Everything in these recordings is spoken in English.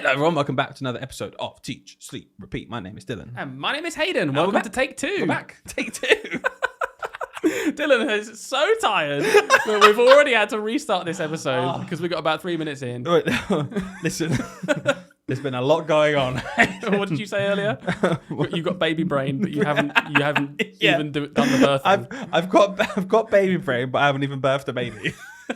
Hello everyone, welcome back to another episode of Teach, Sleep, Repeat. My name is Dylan. And my name is Hayden. Welcome to Take Two. We're back. Take two. Dylan is so tired that we've already had to restart this episode because we got about 3 minutes in. Listen, there's been a lot going on. What did you say earlier? You've got baby brain, but you haven't even done the birthing. I've got baby brain, but I haven't even birthed a baby.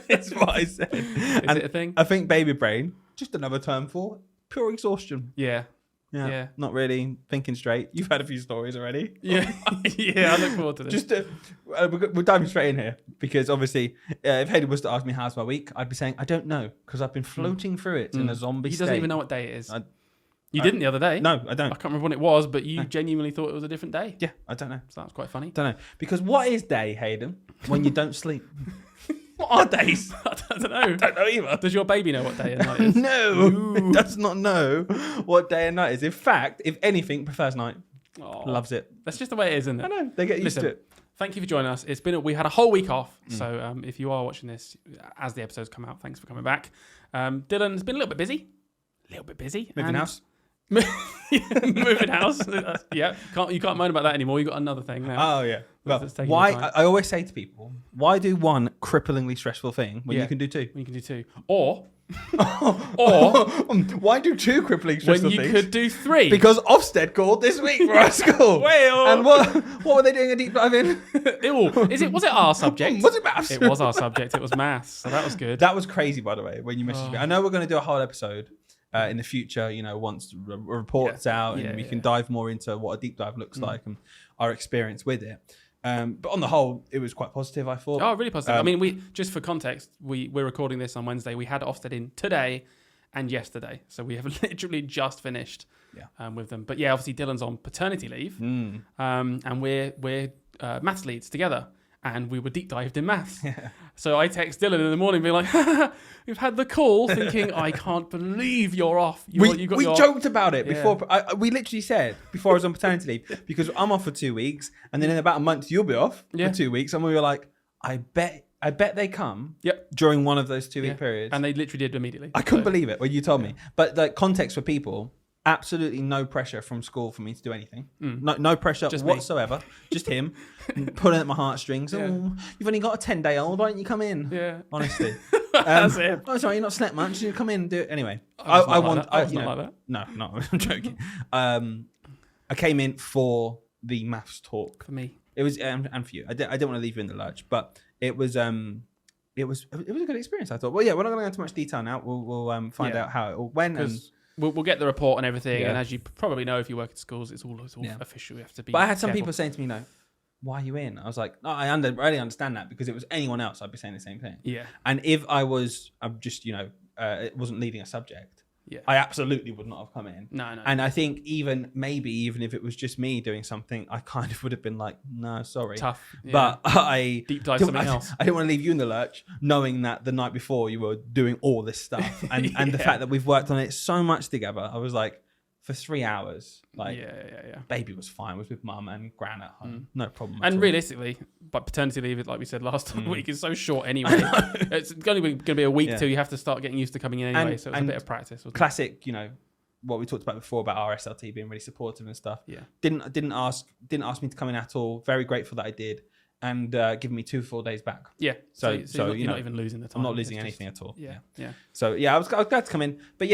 That's what I said. Is it a thing? I think baby brain, just another term for pure exhaustion. Yeah. Not really thinking straight. You've had a few stories already. Yeah. Yeah, I look forward to this. We're diving straight in here because obviously if Hayden was to ask me how's my week, I'd be saying I don't know because I've been floating through it in a zombie state. He doesn't even know what day it is. You didn't the other day. No, I don't. I can't remember when it was, but you genuinely thought it was a different day. Yeah, I don't know. So that was quite funny. Don't know. Because what is day, Hayden, when you don't sleep? What are days? I don't know. I don't know either. Does your baby know what day and night is? No, it does not know what day and night is. In fact, if anything, prefers night. Oh, loves it. That's just the way it is, isn't it? I know. They get used to it. Thank you for joining us. We had a whole week off, so if you are watching this as the episodes come out, thanks for coming back. Dylan's been a little bit busy. Moving house. Moving house. Yeah, you can't moan about that anymore. You got another thing now. Oh yeah. Well, why? I always say to people, why do one cripplingly stressful thing when you can do two? When you can do two, or why do two crippling stressful things? When you things? could do three. Because OFSTED called this week for our school. And what were they doing a deep dive in? Was it our subject? Was it maths? It was our subject. It was maths. So that was good. That was crazy, by the way, when you messaged me. I know we're going to do a whole episode in the future, once the report's out and we can dive more into what a deep dive looks like and our experience with it. But on the whole, it was quite positive, I thought. Oh, really positive. I mean, just for context, we're recording this on Wednesday. We had OFSTED in today and yesterday. So we have literally just finished with them. But yeah, obviously Dylan's on paternity leave and we're maths leads together. And we were deep dived in maths. Yeah. So I text Dylan in the morning being like, we've had the call thinking, I can't believe you're off. We joked about it before. We literally said before I was on paternity leave, because I'm off for 2 weeks. And then in about a month, you'll be off for 2 weeks. And we were like, I bet they come during one of those 2 week periods. And they literally did immediately. I couldn't believe it when you told me. But the context for people, absolutely no pressure from school for me to do anything. No pressure whatsoever. Just him pulling at my heartstrings. Yeah. Oh, you've only got a 10-day-old. Why don't you come in? Yeah, honestly. That's it. Oh, sorry, you're not slept much. You come in and do it anyway. I was not like that. No, I'm joking. I came in for the maths talk for me. It was and for you. I didn't want to leave you in the lurch, but it was a good experience. I thought. Well, yeah, we're not going to go into much detail now. We'll find out how it all went and. We'll get the report and everything, and as you probably know, if you work at schools, it's all official. You have to be. But I had some careful. people saying to me, why are you in? I was like, no, I really understand that because if it was anyone else, I'd be saying the same thing. Yeah. And if I'm just, it wasn't leading a subject, I absolutely would not have come in. No. And I think even if it was just me doing something, I kind of would have been like, no, sorry. Tough. Yeah. But I deep dive something else. I didn't want to leave you in the lurch, knowing that the night before you were doing all this stuff, and the fact that we've worked on it so much together. I was like, for 3 hours, baby was fine. Was with mum and gran at home, no problem. And realistically, but paternity leave, like we said last week, is so short anyway. It's only going to be a week till you have to start getting used to coming in anyway. So it's a bit of practice. Classic, what we talked about before about our SLT being really supportive and stuff. Yeah, didn't ask me to come in at all. Very grateful that I did, and giving me 2 full days back. Yeah, so you're not even losing the time. I'm not losing anything at all. Yeah. So I was glad to come in, but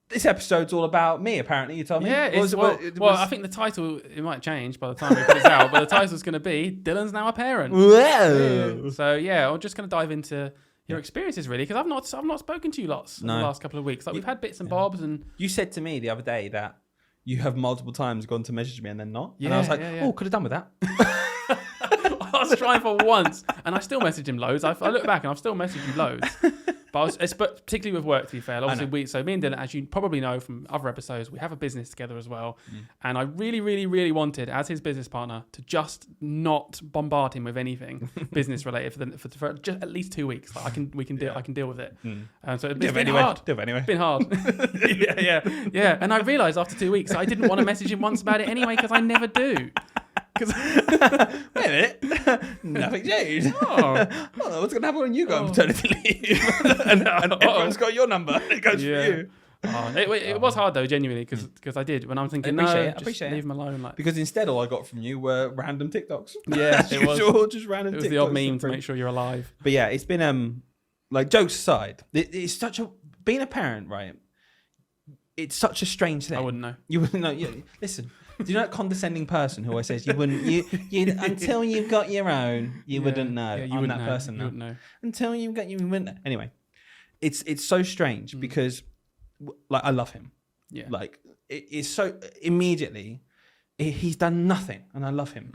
this episode's all about me, apparently, you told me. Yeah, I think the title, it might change by the time we put this out, but the title's going to be, Dylan's Now a Parent. Whoa! Yeah. So, I'm just going to dive into your experiences, really, because I've not spoken to you lots in the last couple of weeks. We've had bits and bobs. And you said to me the other day that you have multiple times gone to message me and then not. Yeah, and I was like, could have done with that. I was trying for once, and I still messaged him loads. I look back, and I've still messaged you loads. But particularly with work, to be fair. Obviously, me and Dylan, as you probably know from other episodes, we have a business together as well. And I really, really, really wanted, as his business partner, to just not bombard him with anything business related for just at least 2 weeks. Like I can deal with it. So it's been hard. It's been hard. yeah. And I realised after 2 weeks, I didn't want to message him once about it anyway because I never do. Wait a minute, nothing changed. What's going to happen when you go on paternity leave? and everyone's got your number. It goes for you. It was hard though, genuinely, because I did when I'm thinking, I appreciate just it. leave him alone. Like, because instead, all I got from you were random TikToks. Yeah, it was all just random. It was TikToks the odd meme to make sure you're alive. But yeah, it's been like, jokes aside, it's such a being a parent, right? It's such a strange thing. I wouldn't know. You wouldn't know. Listen, do you know that condescending person who always says you wouldn't you until you've got your own, you wouldn't know. Yeah, I'm that person. You wouldn't know. Until you've got you wouldn't know. Anyway, it's so strange because like I love him. Yeah. Like it's so immediately he's done nothing and I love him.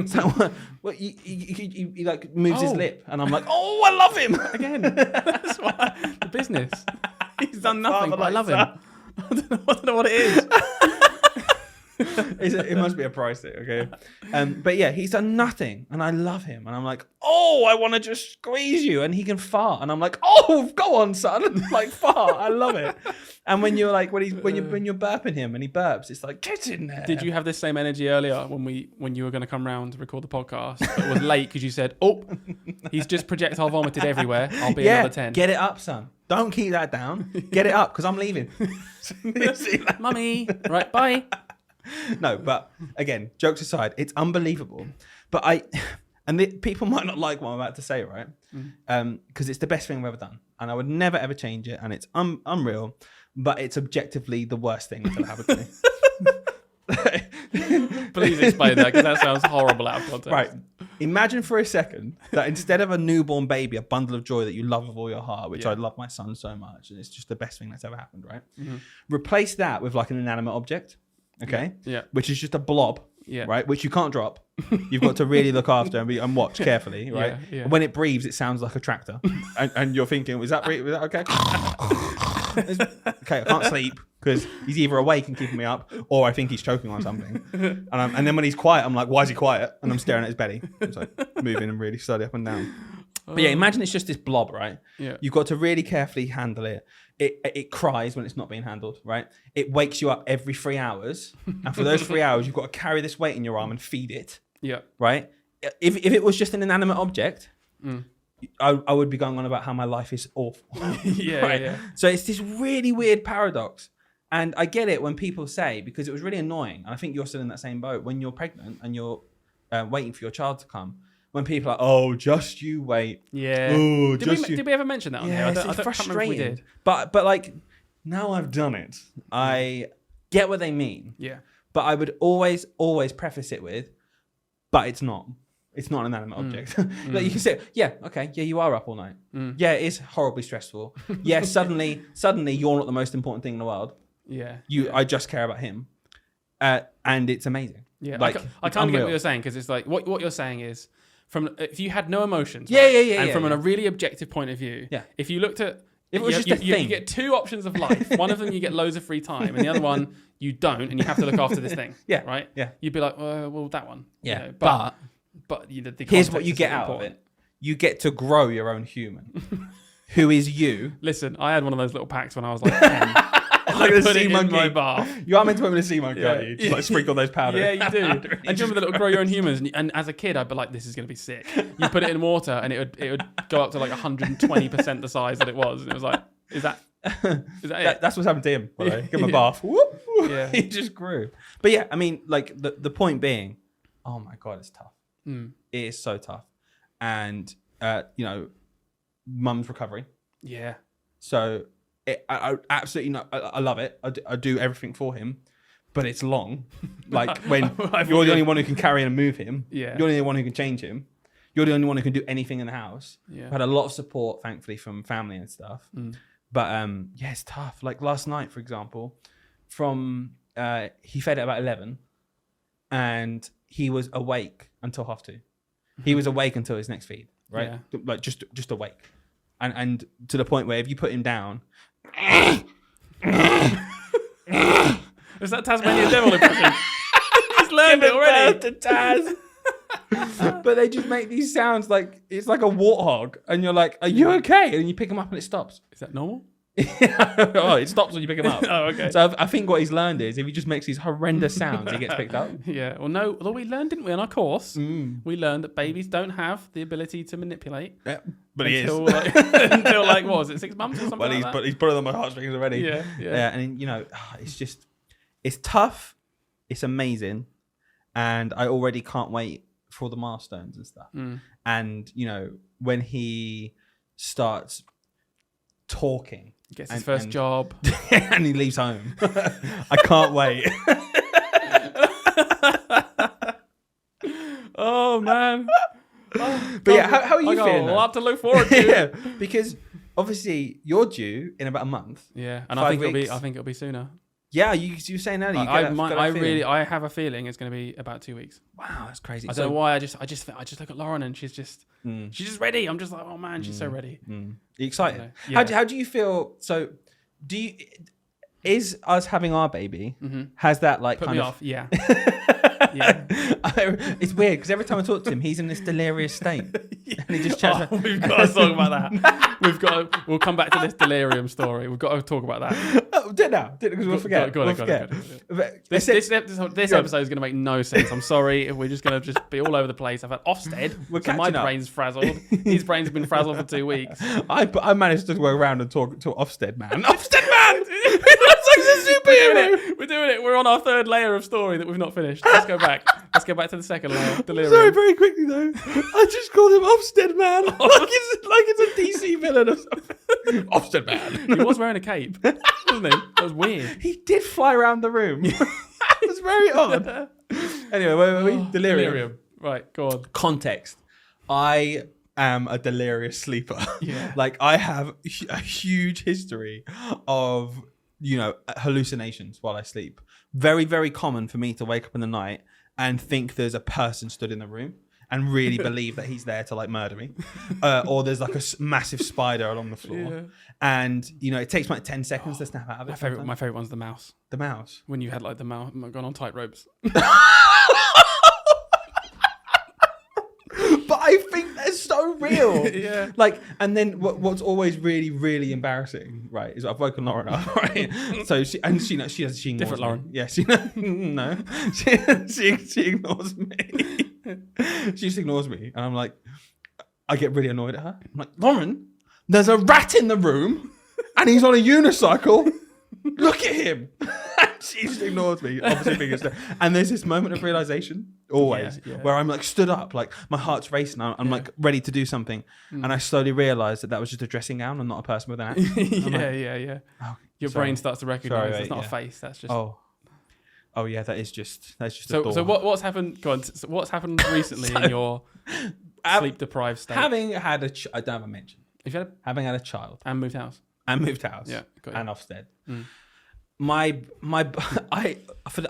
So well, he like moves his lip and I'm like, oh, I love him again. That's why the business. He's done nothing, but I love him. I don't know what it is. It must be a price thing, okay? But yeah, he's done nothing, and I love him, and I'm like, oh, I want to just squeeze you, and he can fart, and I'm like, oh, go on, son, like fart, I love it. And when you're like, when you're burping him, and he burps, it's like, get in there. Did you have this same energy earlier when you were going to come round to record the podcast? But it was late because you said, oh, he's just projectile vomited everywhere. I'll be another 10. Get it up, son. Don't keep that down. Get it up, because I'm leaving. Mummy, right, bye. No, but again, jokes aside, it's unbelievable. But people might not like what I'm about to say, right? Because it's the best thing I've ever done, and I would never ever change it, and it's unreal. But it's objectively the worst thing that's ever happened to me. Please explain that, because that sounds horrible out of context. Right. Imagine for a second that instead of a newborn baby, a bundle of joy that you love with all your heart, which I love my son so much, and it's just the best thing that's ever happened, right? Mm-hmm. Replace that with like an inanimate object. Okay. Yeah. Which is just a blob. Yeah. Right. Which you can't drop. You've got to really look after and watch carefully. Right. Yeah. When it breathes, it sounds like a tractor, and you're thinking, was that okay? Okay, I can't sleep because he's either awake and keeping me up, or I think he's choking on something. And then when he's quiet, I'm like, why is he quiet? And I'm staring at his belly. It's like moving and really slowly up and down. But yeah, imagine it's just this blob, right? Yeah. You've got to really carefully handle it. It cries when it's not being handled, right? It wakes you up every 3 hours. And for those 3 hours, you've got to carry this weight in your arm and feed it. Yeah. Right? If it was just an inanimate object, I would be going on about how my life is awful. Yeah. So it's this really weird paradox. And I get it when people say, because it was really annoying, and I think you're still in that same boat, when you're pregnant and you're waiting for your child to come, when people are like, oh, just you wait. Yeah. Oh, did we ever mention that on here? It's frustrating. We did. But like, now I've done it. I get what they mean. Yeah. But I would always preface it with, but it's not. It's not an animate object. Like you can say, yeah, okay, yeah, you are up all night. Yeah, it is horribly stressful. Yeah, suddenly you're not the most important thing in the world. Yeah. I just care about him. And it's amazing. Yeah. Like, I can't get what you're saying, because it's like, what you're saying is, if you had no emotions, and from a really objective point of view, if you looked at, if it was just a thing, you get two options of life. One of them you get loads of free time, and the other one you don't, and you have to look after this thing. Right? Yeah. You'd be like, well, that one. Yeah. You know, but the here's what you get out of it: you get to grow your own human, who is you. Listen, I had one of those little packs when I was like 10. Like I put it in my bath. You are meant to put them in a sea monkey, aren't you? Just like sprinkle those powders. Yeah, you do. And do you remember the little grow your own humans? And as a kid, I'd be like, this is going to be sick. You put it in water, and it would go up to like 120% the size that it was. And it was like, is that it? That's what's happened to him. By the way. Give him a bath. Whoop. Yeah. He just grew. But yeah, I mean, like the point being, oh my God, it's tough. It is so tough. And, mum's recovery. Yeah. So I absolutely know. I love it. I do everything for him, but it's long. Like when you're the only one who can carry and move him. Yeah. You're the only one who can change him. You're the only one who can do anything in the house. Yeah. I've had a lot of support, thankfully, from family and stuff. But it's tough. Like last night, for example, he fed at about 11, and he was awake until 2:30. He was awake until his next feed, right? Yeah. Like just awake, and to the point where if you put him down. Is that Tasmanian Devil impression? He's learned it already. To Taz. But they just make these sounds like it's like a warthog, and you're like, "Are you okay?" And you pick him up, and it stops. Is that normal? Oh, it stops when you pick him up. Oh, okay. So I think what he's learned is if he just makes these horrendous sounds, he gets picked up. Yeah. Well, no. Although we learned, didn't we, on our course? We learned that babies don't have the ability to manipulate. Yeah, but until, he is. Until like, what was it, 6 months or something? Well, like that? he's putting on my heartstrings already. Yeah. And it's tough. It's amazing, and I already can't wait for all the milestones and stuff. And when he starts talking, gets his first job, and he leaves home. I can't wait. Oh man! But yeah, how are you feeling? We'll have to look forward to. Yeah, because obviously you're due in about a month. Yeah, and I think it'll be sooner. Yeah, you were saying earlier. I have a feeling it's going to be about 2 weeks. Wow, that's crazy. I don't know why. I just look at Lauren and she's just ready. I'm just like, oh man, she's so ready. Are you excited? Yeah. How do you feel? So, is us having our baby has that like put kind me of off? Yeah. Yeah. It's weird because every time I talk to him, he's in this delirious state, and he just chats. We've got to talk about that. We'll come back to this delirium story. We've got to talk about that. Oh, do it now, because we'll forget. Go on. This episode is going to make no sense. I'm sorry if we're just going to just be all over the place. I've had OFSTED, so my brain's frazzled. His brain's been frazzled for 2 weeks. I managed to go around and talk to OFSTED man. OFSTED man. It's like a superhero. We're doing it. We're on our third layer of story that we've not finished. Let's go back. Let's go back to the second layer. Delirium. Sorry, very quickly though. I just called him OFSTED man. like it's a DC villain or something. OFSTED man. He was wearing a cape, wasn't he? That was weird. He did fly around the room. It was very odd. Anyway, where were we? Delirium. Right, go on. Context. I am a delirious sleeper. Yeah. Like I have a huge history of hallucinations while I sleep. Very, very common for me to wake up in the night and think there's a person stood in the room and really believe that he's there to like murder me. Or there's like a massive spider along the floor. Yeah. And, it takes like 10 seconds to snap out of it. My favorite one's the mouse. The mouse? When you had like the mouse gone on tight ropes. But I think that's so real. Yeah. Like, and then what's always really, really embarrassing, right, is I've woken Lauren up, right? So she ignores different me. Lauren. Yeah, she ignores me. She just ignores me, and I'm like, I get really annoyed at her. I'm like, Lauren, there's a rat in the room, and he's on a unicycle. Look at him. She just ignores me, obviously. And there's this moment of realization, always, where I'm like stood up, like my heart's racing. I'm like ready to do something. And I slowly realized that was just a dressing gown and not a person with an act. Yeah. Oh, your brain starts to recognize it's not a face. That's just. Oh yeah, that's just a door. So what's happened? Go on. So what's happened recently in your sleep deprived state? Having had I don't have a mention. Having had a child and moved house. Yeah, and OFSTED.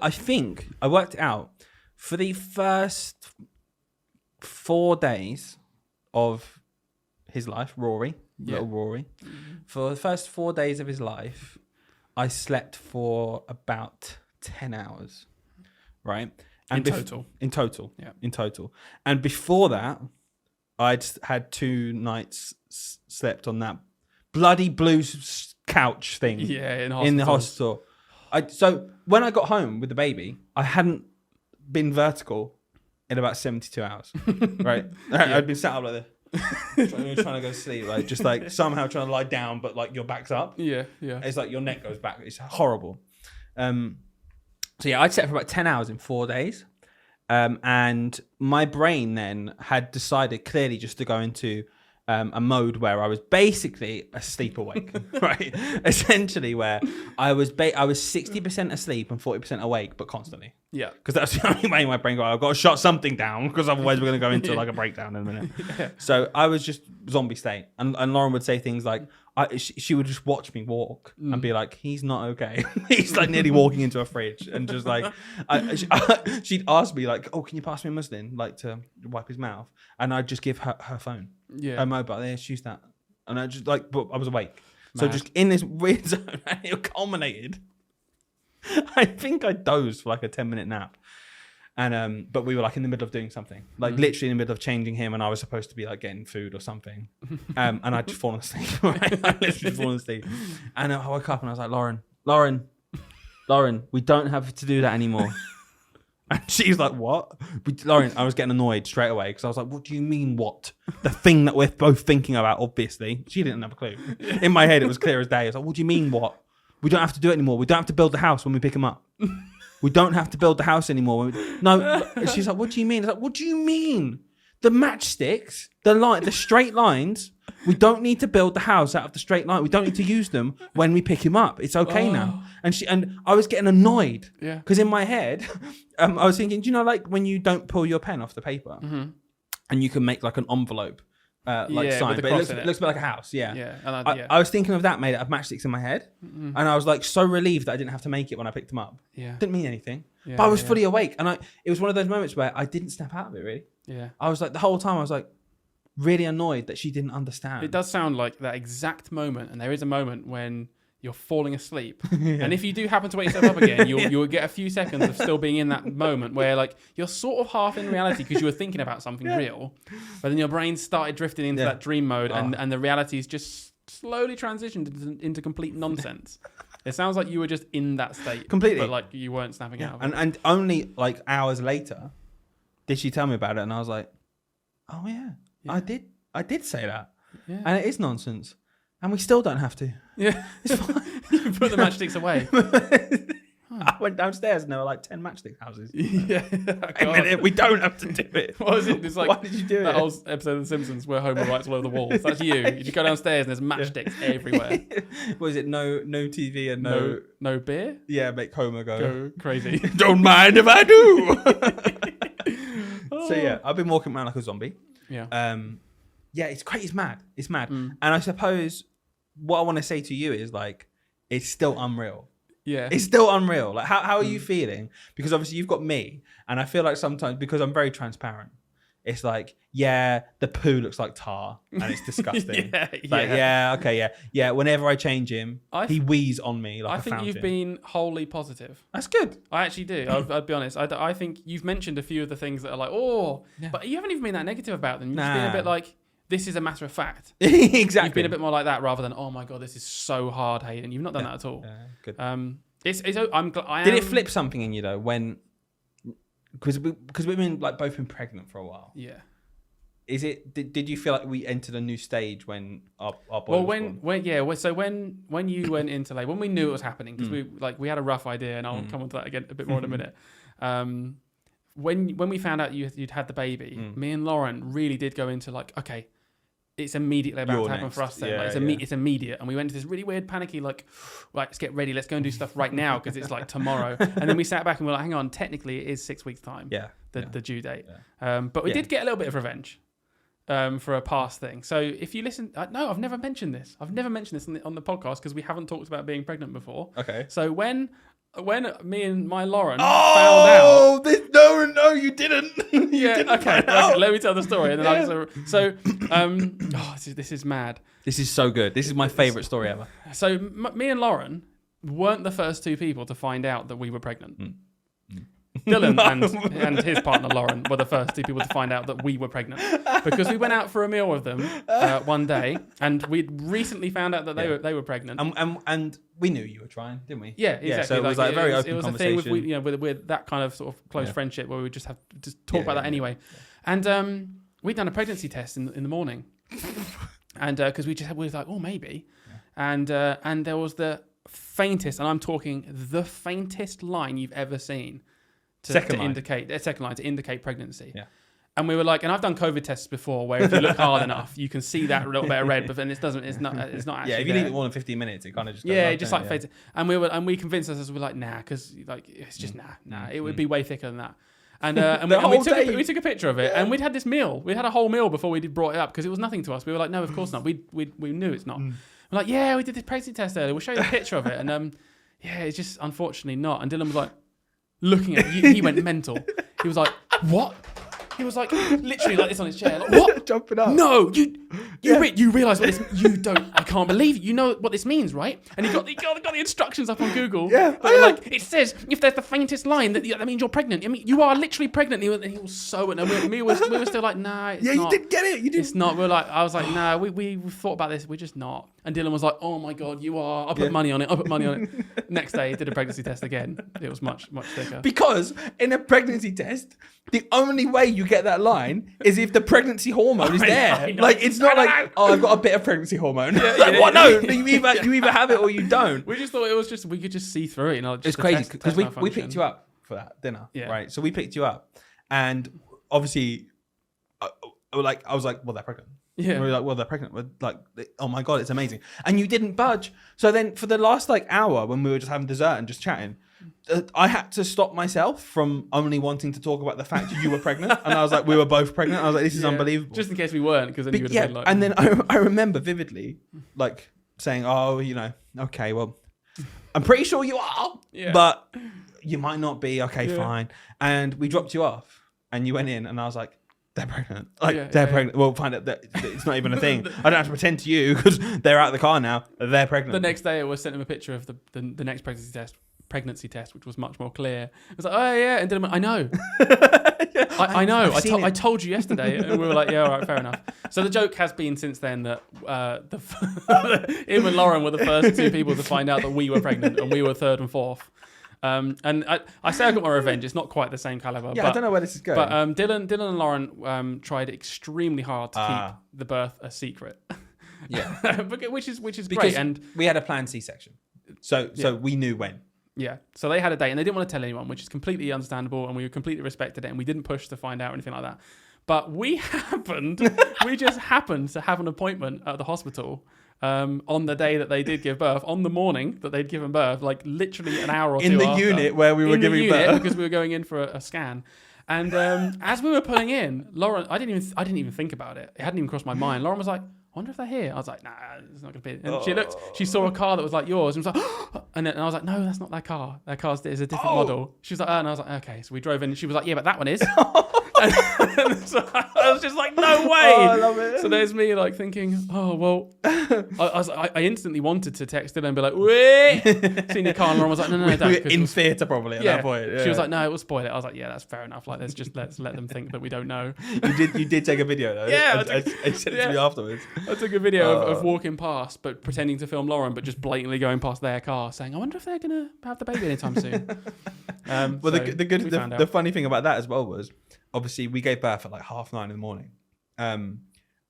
I think I worked out for the first 4 days of his life, little Rory. For the first 4 days of his life, I slept for about 10 hours, right? And in total. In total. And before that, I'd had 2 nights slept on that bloody blue couch thing. Yeah, in the hospital. So when I got home with the baby, I hadn't been vertical in about 72 hours, right? I'd been sat up like this, trying to go to sleep, like just like somehow trying to lie down, but like your back's up. Yeah. It's like your neck goes back. It's horrible. So yeah, I'd slept for about 10 hours in 4 days. And my brain then had decided clearly just to go into a mode where I was basically asleep awake, right? Essentially, where I was 60% asleep and 40% awake, but constantly. Yeah, because that's the only way my brain got. I've got to shut something down because otherwise we're going to go into like a breakdown in a minute. Yeah. So I was just zombie state, and Lauren would say things like, she would just watch me walk and be like, he's not okay. He's like nearly walking into a fridge, and just like she'd ask me like, oh, can you pass me a muslin, like to wipe his mouth, and I'd just give her phone, her mobile. There, use that, and I just like, but I was awake. Mad. So just in this weird zone, and it culminated. I think I dozed for like a 10-minute nap, And but we were like in the middle of doing something, like literally in the middle of changing him, and I was supposed to be like getting food or something, and I'd just fallen asleep. Right? I literally fallen asleep, and I woke up and I was like, Lauren, we don't have to do that anymore. And she's like, what? Lauren, I was getting annoyed straight away because I was like, what do you mean what? The thing that we're both thinking about, obviously. She didn't have a clue. In my head, it was clear as day. I was like, what do you mean what? We don't have to do it anymore. We don't have to build the house when we pick him up. We don't have to build the house anymore. No. She's like, what do you mean? I was like, what do you mean? The matchsticks, the straight lines, we don't need to build the house out of the straight line. We don't need to use them when we pick him up. It's okay now. And I was getting annoyed because in my head, I was thinking, do you know, like when you don't pull your pen off the paper and you can make like an envelope, sign, but it looks a bit like a house. Yeah. I was thinking of that made out of matchsticks in my head, and I was like so relieved that I didn't have to make it when I picked them up. Yeah, didn't mean anything, but I was fully awake, and it was one of those moments where I didn't snap out of it really. Yeah, I was like the whole time I was like really annoyed that she didn't understand. It does sound like that exact moment, and there is a moment when you're falling asleep, and if you do happen to wake yourself up again, you'll get a few seconds of still being in that moment where like you're sort of half in reality because you were thinking about something real, but then your brain started drifting into that dream mode, and the reality is just slowly transitioned into complete nonsense. It sounds like you were just in that state completely, but like you weren't snapping out of it. And only like hours later did she tell me about it, and I was like, oh yeah. I did say that, and it is nonsense. And we still don't have to. Yeah. It's fine. You put the matchsticks away. I went downstairs and there were like 10 matchstick houses. Yeah. We don't have to do it. What was it? It's like, why did you do that whole episode of The Simpsons where Homer writes all over the walls. That's you. You just go downstairs and there's matchsticks everywhere. What is it? No TV and no beer? Yeah, make Homer go crazy. Don't mind if I do. So yeah, I've been walking around like a zombie. Yeah. Yeah, it's great. It's mad. And I suppose what I want to say to you is like, it's still unreal. Yeah. It's still unreal. Like, how are you feeling? Because obviously you've got me, and I feel like sometimes, because I'm very transparent, it's like, yeah, the poo looks like tar and it's disgusting. Yeah. Whenever I change him, he wheezes on me like a fountain. I think you've been wholly positive. That's good. I actually do. I'll be honest. I think you've mentioned a few of the things that are like, but you haven't even been that negative about them. You've just been a bit like, this is a matter of fact. Exactly. You've been a bit more like that rather than, oh my God, this is so hard, Hayden. You've not done that at all. Yeah, good. Did it flip something in you though when, because we've been like both been pregnant for a while. Yeah. Is it? Did you feel like we entered a new stage when our boy was born? So when you went into labor, when we knew it was happening, because we had a rough idea, and I'll come on to that again a bit more in a minute. When we found out you'd had the baby, me and Lauren really did go into like, okay, it's immediately about to happen for us. Then it's immediate, and we went to this really weird, panicky like, right, let's get ready, let's go and do stuff right now because it's like tomorrow. And then we sat back and we're like, hang on, technically it is 6 weeks time. The due date. But we did get a little bit of revenge. For a past thing. So if you listen, no, I've never mentioned this. I've never mentioned this on the podcast because we haven't talked about being pregnant before. Okay. So when me and my Lauren found out, no, you didn't. Okay. Let me tell the story, and then this is mad. This is so good. This is my favorite story ever. So me and Lauren weren't the first two people to find out that we were pregnant. Dylan and his partner Lauren were the first two people to find out that we were pregnant because we went out for a meal with them one day, and we'd recently found out that they were pregnant. And we knew you were trying, didn't we? Yeah, exactly. Yeah, so it was like a very open conversation. It was a thing with that kind of sort of close friendship where we would just have to talk about that anyway. And we'd done a pregnancy test in the morning, and because we were like, oh, maybe, and there was the faintest, and I'm talking the faintest line you've ever seen. To indicate pregnancy. Yeah. And we were like, and I've done COVID tests before where if you look hard enough, you can see that little bit of red, but then it's not actually. Yeah, if you leave it more than 15 minutes, it kind of just goes it just like fades. And we convinced ourselves, we're like, nah, because like it's just nah. It would be way thicker than that. And we took a picture of it, and we'd had this meal. We had a whole meal before we brought it up because it was nothing to us. We were like, no, of course not. We knew it's not. We're like, yeah, we did this pregnancy test earlier. We'll show you a picture of it. And it's just unfortunately not. And Dylan was like, looking at you, he went mental. He was like, what? He was like, literally like this on his chair. Like, what? Jumping up. No, You realise what this? You don't. I can't believe it. You know what this means, right? And he got the instructions up on Google. Yeah, like it says if there's the faintest line that means you're pregnant. I mean, you are literally pregnant. And he was so, and we were still like, nah, it's not. You didn't get it. You didn't. It's not. I was like, nah, we thought about this. We're just not. And Dylan was like, oh my god, you are. I put money on it. Next day, he did a pregnancy test again. It was much thicker. Because in a pregnancy test, the only way you get that line is if the pregnancy hormone is there. I know. Like it's not like, oh, I've got a bit of pregnancy hormone. What? No, you either have it or you don't. We just thought it was just we could just see through it. It's crazy because we picked you up for that dinner, right? So we picked you up, and obviously, I was like, well, they're pregnant. Yeah. We were like, well, they're pregnant. We're like, oh my god, it's amazing. And you didn't budge. So then for the last hour when we were just having dessert and just chatting, I had to stop myself from only wanting to talk about the fact you were pregnant. And I was like, we were both pregnant. I was like, this is unbelievable. Just in case we weren't, because then you would have been like... And then I remember vividly, like, saying, oh, okay, well, I'm pretty sure you are, but you might not be. Okay, fine. And we dropped you off and you went in and I was like, they're pregnant. They're pregnant. We'll find out that it's not even a thing. I don't have to pretend to you because they're out of the car now. They're pregnant. The next day, I was sent him a picture of the next pregnancy test, which was much more clear. It was like, oh yeah, and Dylan went, I know. I know. I told you yesterday, and we were like, yeah, all right, fair enough. So the joke has been since then that him and Lauren were the first two people to find out that we were pregnant, and we were third and fourth. And I say I got my revenge. It's not quite the same caliber. Yeah, but, I don't know where this is going. But Dylan and Lauren tried extremely hard to keep the birth a secret. Yeah, which is because great. And we had a planned C-section, so we knew when. Yeah, so they had a date and they didn't want to tell anyone, which is completely understandable, and we completely respected it, and we didn't push to find out or anything like that. But we just happened to have an appointment at the hospital on the day that they did give birth, on the morning that they'd given birth, like literally an hour or two in the after, unit where we were giving birth, because we were going in for a scan. And as we were pulling in, Lauren, I didn't even think about it. It hadn't even crossed my mind. Lauren was like, I wonder if they're here. I was like, nah, it's not going to be. And she saw a car that was like yours, and was like, and I was like, no, that's not their car. Their car is a different model. She was like, and I was like, okay. So we drove in, and she was like, yeah, but that one is. And so I was just like, no way. I love it. So there's me like thinking, oh well. I instantly wanted to text her and be like, wait, seen your car, and Lauren was like, no, we were in theatre probably at that point. Yeah. She was like, no, it will spoil it. I was like, yeah, that's fair enough. Like, let's let them think that we don't know. You did take a video though. Yeah, I sent it to me afterwards. I took a video of walking past, but pretending to film Lauren, but just blatantly going past their car, saying, I wonder if they're gonna have the baby anytime soon. Well, so the funny thing about that as well was, obviously we gave birth at like 9:30 in the morning.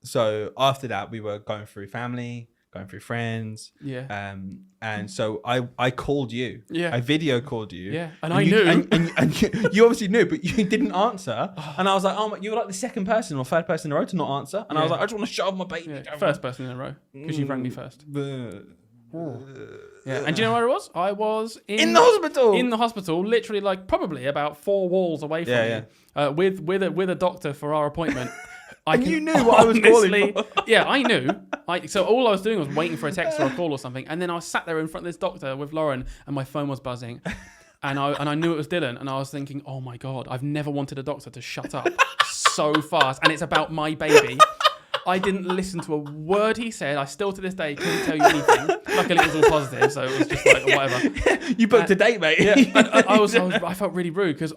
So after that we were going through family, going through friends. Yeah. And so I called you. Yeah. I video called you. Yeah. And I knew. And you obviously knew, but you didn't answer. And I was like, oh, you were like the second person or third person in a row to not answer. And I was like, I just want to show off my baby. Yeah. First person in a row, because you rang me first. Yeah, and do you know where I was? I was in the hospital. In the hospital, literally, like probably about 4 walls away from you, with a doctor for our appointment. You knew what I was calling for. Yeah, I knew. So all I was doing was waiting for a text or a call or something, and then I was sat there in front of this doctor with Lauren, and my phone was buzzing, and I knew it was Dylan, and I was thinking, oh my god, I've never wanted a doctor to shut up so fast, and it's about my baby. I didn't listen to a word he said. I still to this day couldn't tell you anything. Luckily, it was all positive, so it was just like whatever. You booked a date, mate. Yeah, I felt really rude because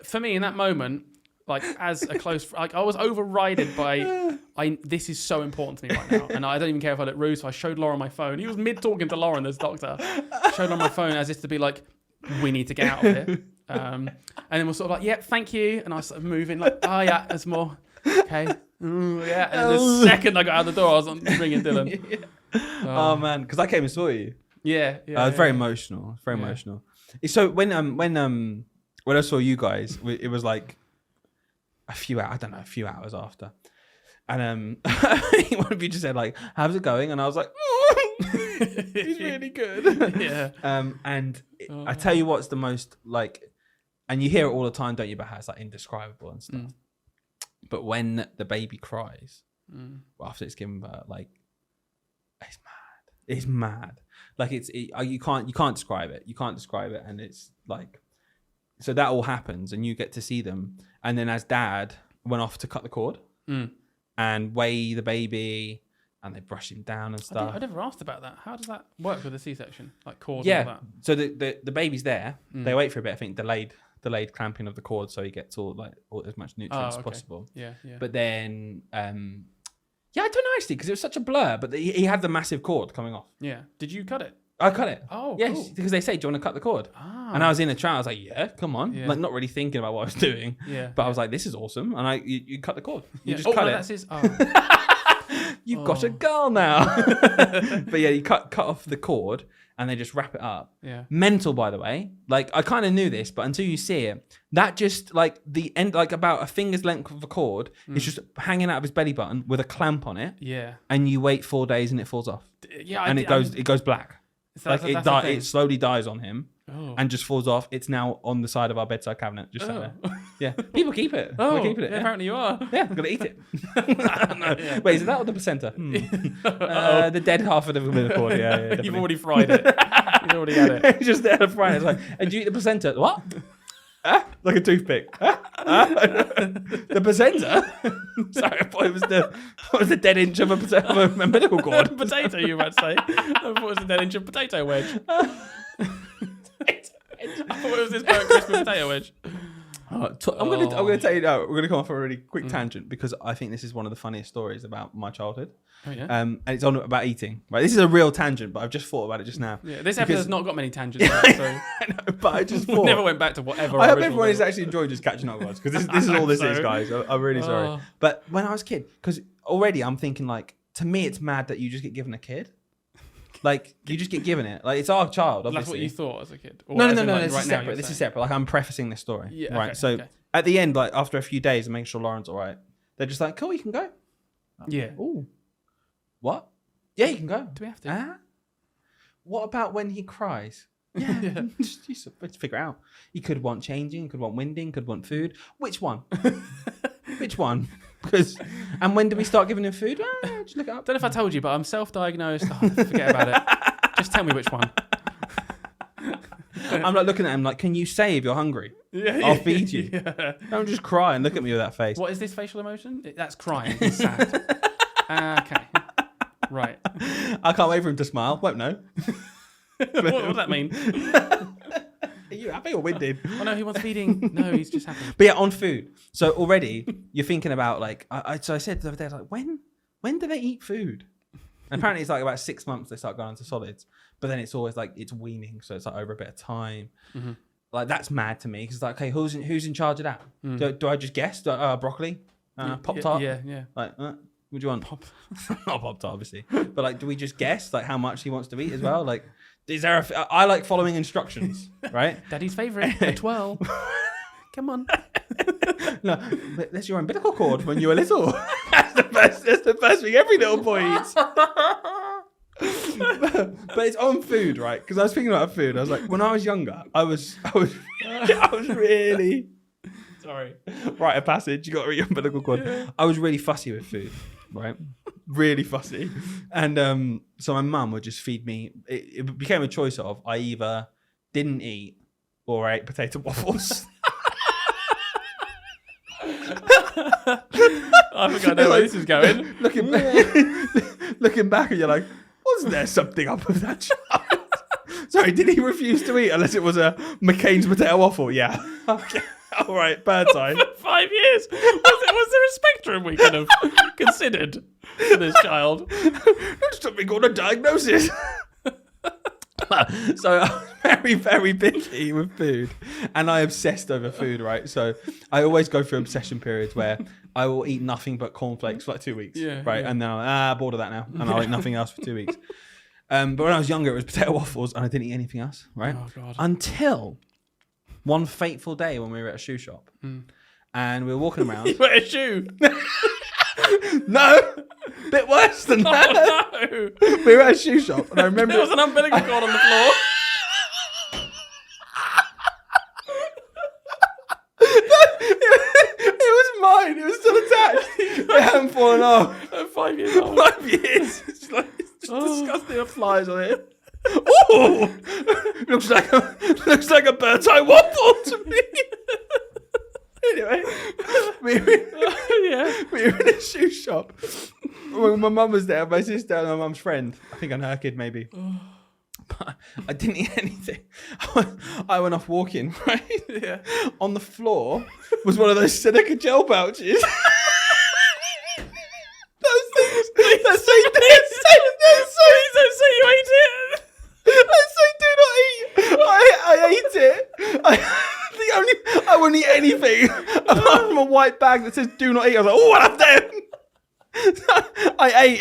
for me in that moment, like as a close, like I was overridden by this is so important to me right now, and I don't even care if I look rude. So I showed Lauren my phone. He was mid talking to Lauren, this doctor. Showed Lauren my phone as if to be like, we need to get out of here. And then we're sort of like, yeah, thank you. And I was sort of moving like, oh yeah, there's more. Okay. Ooh, yeah. And the second I got out the door, I was ringing Dylan. Oh man, because I came and saw you. Yeah. I was very emotional. Very emotional. So when I saw you guys, it was like a few hours after, and one of you just said like, "How's it going?" And I was like, "He's really good." Yeah. And I tell you what's the most like, and you hear it all the time, don't you? But how it's like indescribable and stuff. But when the baby cries after it's given birth, like it's mad. It's mad. Like you can't describe it. You can't describe it, and it's like so that all happens, and you get to see them. And then as Dad went off to cut the cord, and weigh the baby, and they brush him down and stuff. I never asked about that. How does that work with a C-section? Like cord yeah. and all that? So the baby's there. They wait for a bit. I think delayed clamping of the cord, so he gets all as much nutrients as possible. Yeah. But then, I don't know actually, because it was such a blur. But he had the massive cord coming off. Yeah. Did you cut it? I cut it. Oh, yes, cool. because they say, "Do you want to cut the cord?" And I was in a trial. I was like, "Yeah, come on!" Yeah. Like not really thinking about what I was doing. Yeah. But I was like, "This is awesome!" And you cut the cord. You just cut no, it. That's his. You've got a girl now. But yeah, you cut off the cord and they just wrap it up. Yeah. Mental, by the way. Like I kind of knew this, but until you see it, that just like the end, like about a finger's length of a cord is just hanging out of his belly button with a clamp on it. Yeah. And you wait 4 days and it falls off. Yeah. And it goes black. Like it slowly dies on him and just falls off. It's now on the side of our bedside cabinet, just sat there. Yeah, people keep it. We're keeping it. Yeah, apparently you are. Yeah, I'm gonna eat it. No. Yeah. Wait, is that or the placenta? The dead half of the umbilical cord. Yeah, you've already fried it. You've already had it. Just there to fry it. It's like, and do you eat the placenta? What? Like a toothpick. The placenta? Sorry, I thought it was the dead inch of a umbilical cord. Potato, you might say. I thought it was a dead inch of potato wedge. I thought it was this burnt crispy potato wedge. I'm gonna tell you now. We're gonna come off a really quick tangent because I think this is one of the funniest stories about my childhood. Oh yeah. And it's on about eating. Right. This is a real tangent, but I've just thought about it just now. Yeah. This episode's not got many tangents. So I know, but I just thought. Never went back to whatever. I hope everyone is actually enjoying just catching up with us because this is all this is, guys. I'm really sorry. But when I was a kid, because already I'm thinking like, to me, it's mad that you just get given a kid. Like you just get given it. Like it's our child. Obviously. That's what you thought as a kid. Or No. Like This is separate. This is separate. Like I'm prefacing this story. Yeah. Right. Okay, so at the end, like after a few days, and making sure Lauren's all right, they're just like, "Cool, you can go." Yeah. Ooh. What? Yeah, you can go. Do we have to? What about when he cries? Yeah. Just figure it out. He could want changing. Could want winding. Could want food. Which one? Which one? And when do we start giving him food? Just look it up. Don't know if I told you, but I'm self-diagnosed. Forget about it. Just tell me which one. I'm like looking at him like, can you say if you're hungry? I'll feed you. Yeah. Don't just cry and look at me with that face. What is this facial emotion? That's crying. It's sad. Okay. Right. I can't wait for him to smile. Won't know. What does that mean? Are you happy or winded? Oh no, he wants feeding. No, he's just happy. But yeah, on food. So already you're thinking about like, so I said the other day, like, when do they eat food? And apparently it's like about 6 months they start going into solids. But then it's always like, it's weaning. So it's like over a bit of time. Mm-hmm. Like that's mad to me. Because it's like, okay, who's in charge of that? Do I just guess? Broccoli? Pop-Tart? Yeah. Like, what do you want? Not Pop-Tart, obviously. But like, do we just guess like how much he wants to eat as well? Like, is there I like following instructions, right? Daddy's favourite, a 12. Come on. No, but that's your umbilical cord when you were little. That's the first thing every little boy eats. But it's on food, right? Because I was thinking about food. I was like, when I was younger, I was really sorry. Rite of passage. You got to read your umbilical cord. Yeah. I was really fussy with food, right? Really fussy, and so my mum would just feed me. It became a choice of I either didn't eat or I ate potato waffles. I think I know where this is going. Looking back, and you're like, wasn't there something up with that child? Sorry, did he refuse to eat unless it was a McCain's potato waffle? Yeah. Okay. All right, bird's eye. For 5 years. Was there a spectrum we could have considered for this child? That's something called a diagnosis. So I'm very, very picky with food, and I obsessed over food, right? So I always go through obsession periods where I will eat nothing but cornflakes for like 2 weeks, right? Yeah. And then I'm bored of that now, and I'll eat nothing else for 2 weeks. But when I was younger, it was potato waffles, and I didn't eat anything else, right? Oh, God. Until one fateful day when we were at a shoe shop, and we were walking around. You were at a shoe? No! Bit worse than that. No. We were at a shoe shop, and I remember there was an umbilical cord on the floor. It was mine. It was still attached. It hadn't fallen off. At 5 years old. 5 years. It's just disgusting. It flies on it. Oh, looks like a bird's eye waffle to me. Anyway, we were in a shoe shop. shop. When my mum was there, my sister and my mum's friend. I think I'm her kid, maybe. But I didn't eat anything. I went off walking, right? Yeah. On the floor was one of those silica gel pouches. Those things. That's so Don't say you ate it. do not eat. I ate it. I wouldn't eat anything apart from a white bag that says "Do not eat." I was like, "Oh, what I've done." I ate.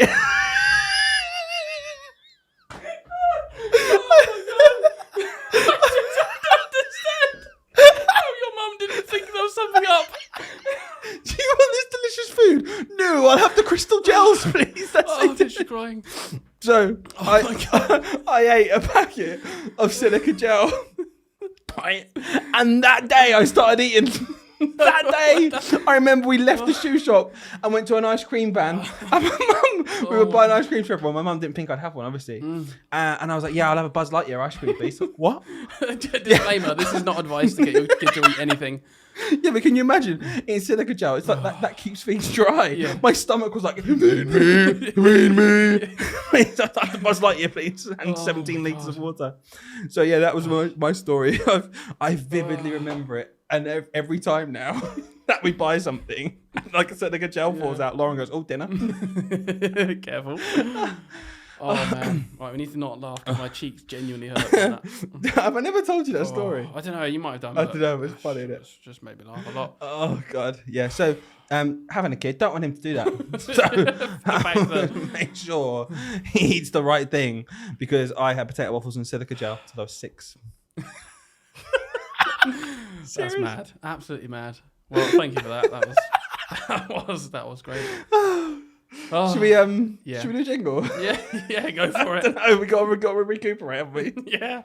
Do you want this delicious food? No, I'll have the crystal gels, please. I'm just crying. So I ate a packet of silica gel, and that day I started eating. That day, I remember we left the shoe shop and went to an ice cream van. And my mum, we were buying ice cream for everyone. My mum didn't think I'd have one, obviously. And I was like, "Yeah, I'll have a Buzz Lightyear ice cream, please." What? Disclaimer: this is not advice to get your kid to eat anything. Yeah, but can you imagine eating silica gel? It's like that keeps things dry. Yeah. My stomach was like, feed me. The Buzz Lightyear, please, and 17 litres of water. So yeah, that was my story. I vividly remember it. And every time now that we buy something, like I said, like a gel falls out, Lauren goes, "Oh, dinner." Careful. Oh, man. Right, we need to not laugh because my cheeks genuinely hurt. Have I never told you that story? I don't know. You might have done. I don't know. It's funny, isn't it? It's just made me laugh a lot. Oh, God. Yeah. So, having a kid, don't want him to do that. So, make sure he eats the right thing, because I had potato waffles and silica gel till I was 6. That's mad. Absolutely mad. Well, thank you for that. That was great. Should we do a jingle? Yeah, go for it. No, we got to recuperate, haven't we? Yeah.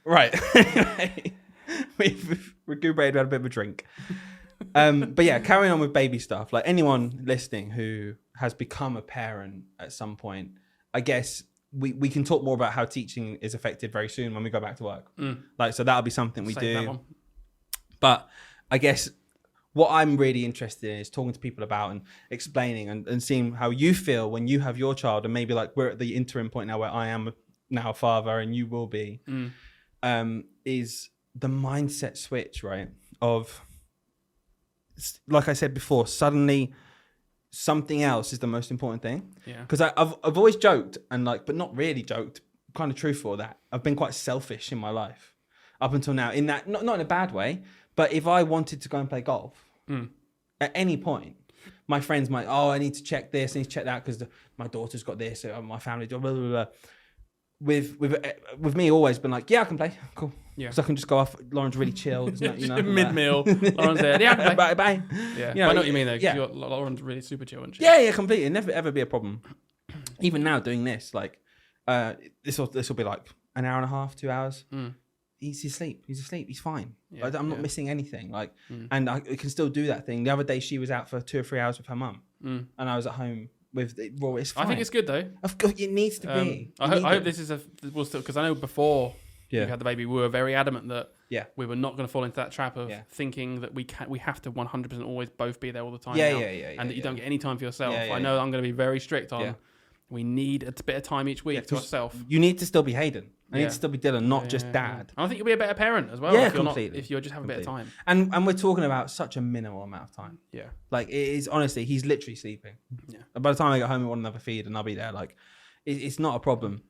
Right. We've recuperated, had a bit of a drink. But yeah, carrying on with baby stuff. Like, anyone listening who has become a parent at some point, I guess we can talk more about how teaching is affected very soon when we go back to work. Like, so that'll be something we do. That one. But I guess what I'm really interested in is talking to people about and explaining and seeing how you feel when you have your child, and maybe like we're at the interim point now where I am now a father and you will be, is the mindset switch, right? Of, like I said before, suddenly something else is the most important thing. Yeah. Because I've always joked and but not really joked, kind of truthful, that I've been quite selfish in my life up until now. In that, not in a bad way, but if I wanted to go and play golf at any point, my friends might, I need to check this, I need to check that because my daughter's got this, or my family, blah, blah, blah. With me, always been like, yeah, I can play, cool. Yeah. So I can just go off. Lauren's really chill. Mid-meal. Lauren's there. Yeah, I can play. Bye. Yeah. I know what you mean, though. Yeah. Lauren's really super chill and shit. Yeah, completely. Never ever be a problem. Even now doing this, like, this will be like an hour and a half, 2 hours. He's asleep. He's fine. Yeah, I'm not missing anything. Like, and I can still do that thing. The other day she was out for 2 or 3 hours with her mum, and I was at home with it. Well, it's fine. I think it's good though. Of course, it needs to be. I hope this is because I know before we had the baby, we were very adamant that we were not going to fall into that trap of thinking that we have to 100% always both be there all the time. And that you don't get any time for yourself. I know I'm going to be very strict on. We need a bit of time each week to ourselves. You need to still be Hayden. I need to still be Dylan, not just Dad. I think you'll be a better parent as well. Yeah, if you're just having a bit of time. And we're talking about such a minimal amount of time. Yeah. Like, it is, honestly, he's literally sleeping. Yeah. And by the time I get home, we want another feed and I'll be there. Like, it's not a problem.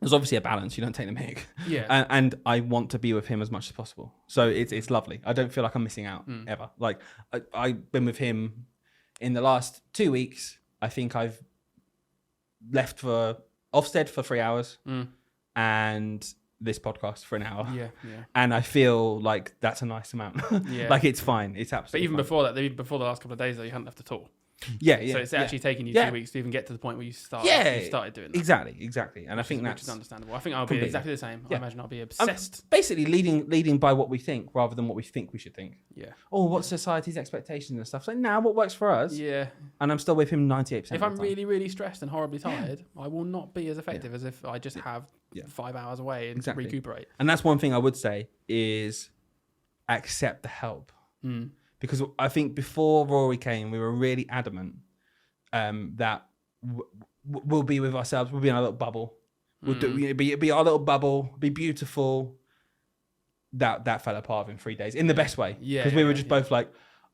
There's obviously a balance. You don't take the mick. Yeah. And I want to be with him as much as possible. So it's lovely. I don't feel like I'm missing out ever. Like, I've been with him in the last 2 weeks. I think I've left for OFSTED for 3 hours and this podcast for an hour. Yeah. And I feel like that's a nice amount. Like, it's fine. It's absolutely But even before the last couple of days, though, you hadn't left at all. Yeah. So it's actually taken you 2 weeks to even get to the point where you started doing that. Exactly. And I think that's understandable. I think I'll be exactly the same. I imagine I'll be obsessed. Basically leading by what we think rather than what we think we should think. Yeah. Oh, what's society's expectations and stuff. So now what works for us? Yeah. And I'm still with him 98%. If I'm really, really stressed and horribly tired, I will not be as effective as if I just have 5 hours away and recuperate. And that's one thing I would say is accept the help. because I think before Rory came, we were really adamant that we'll be with ourselves. We'll be in our little bubble. We'll be our little bubble. Be beautiful. That fell apart in 3 days in the best way. Yeah, because we were just both like,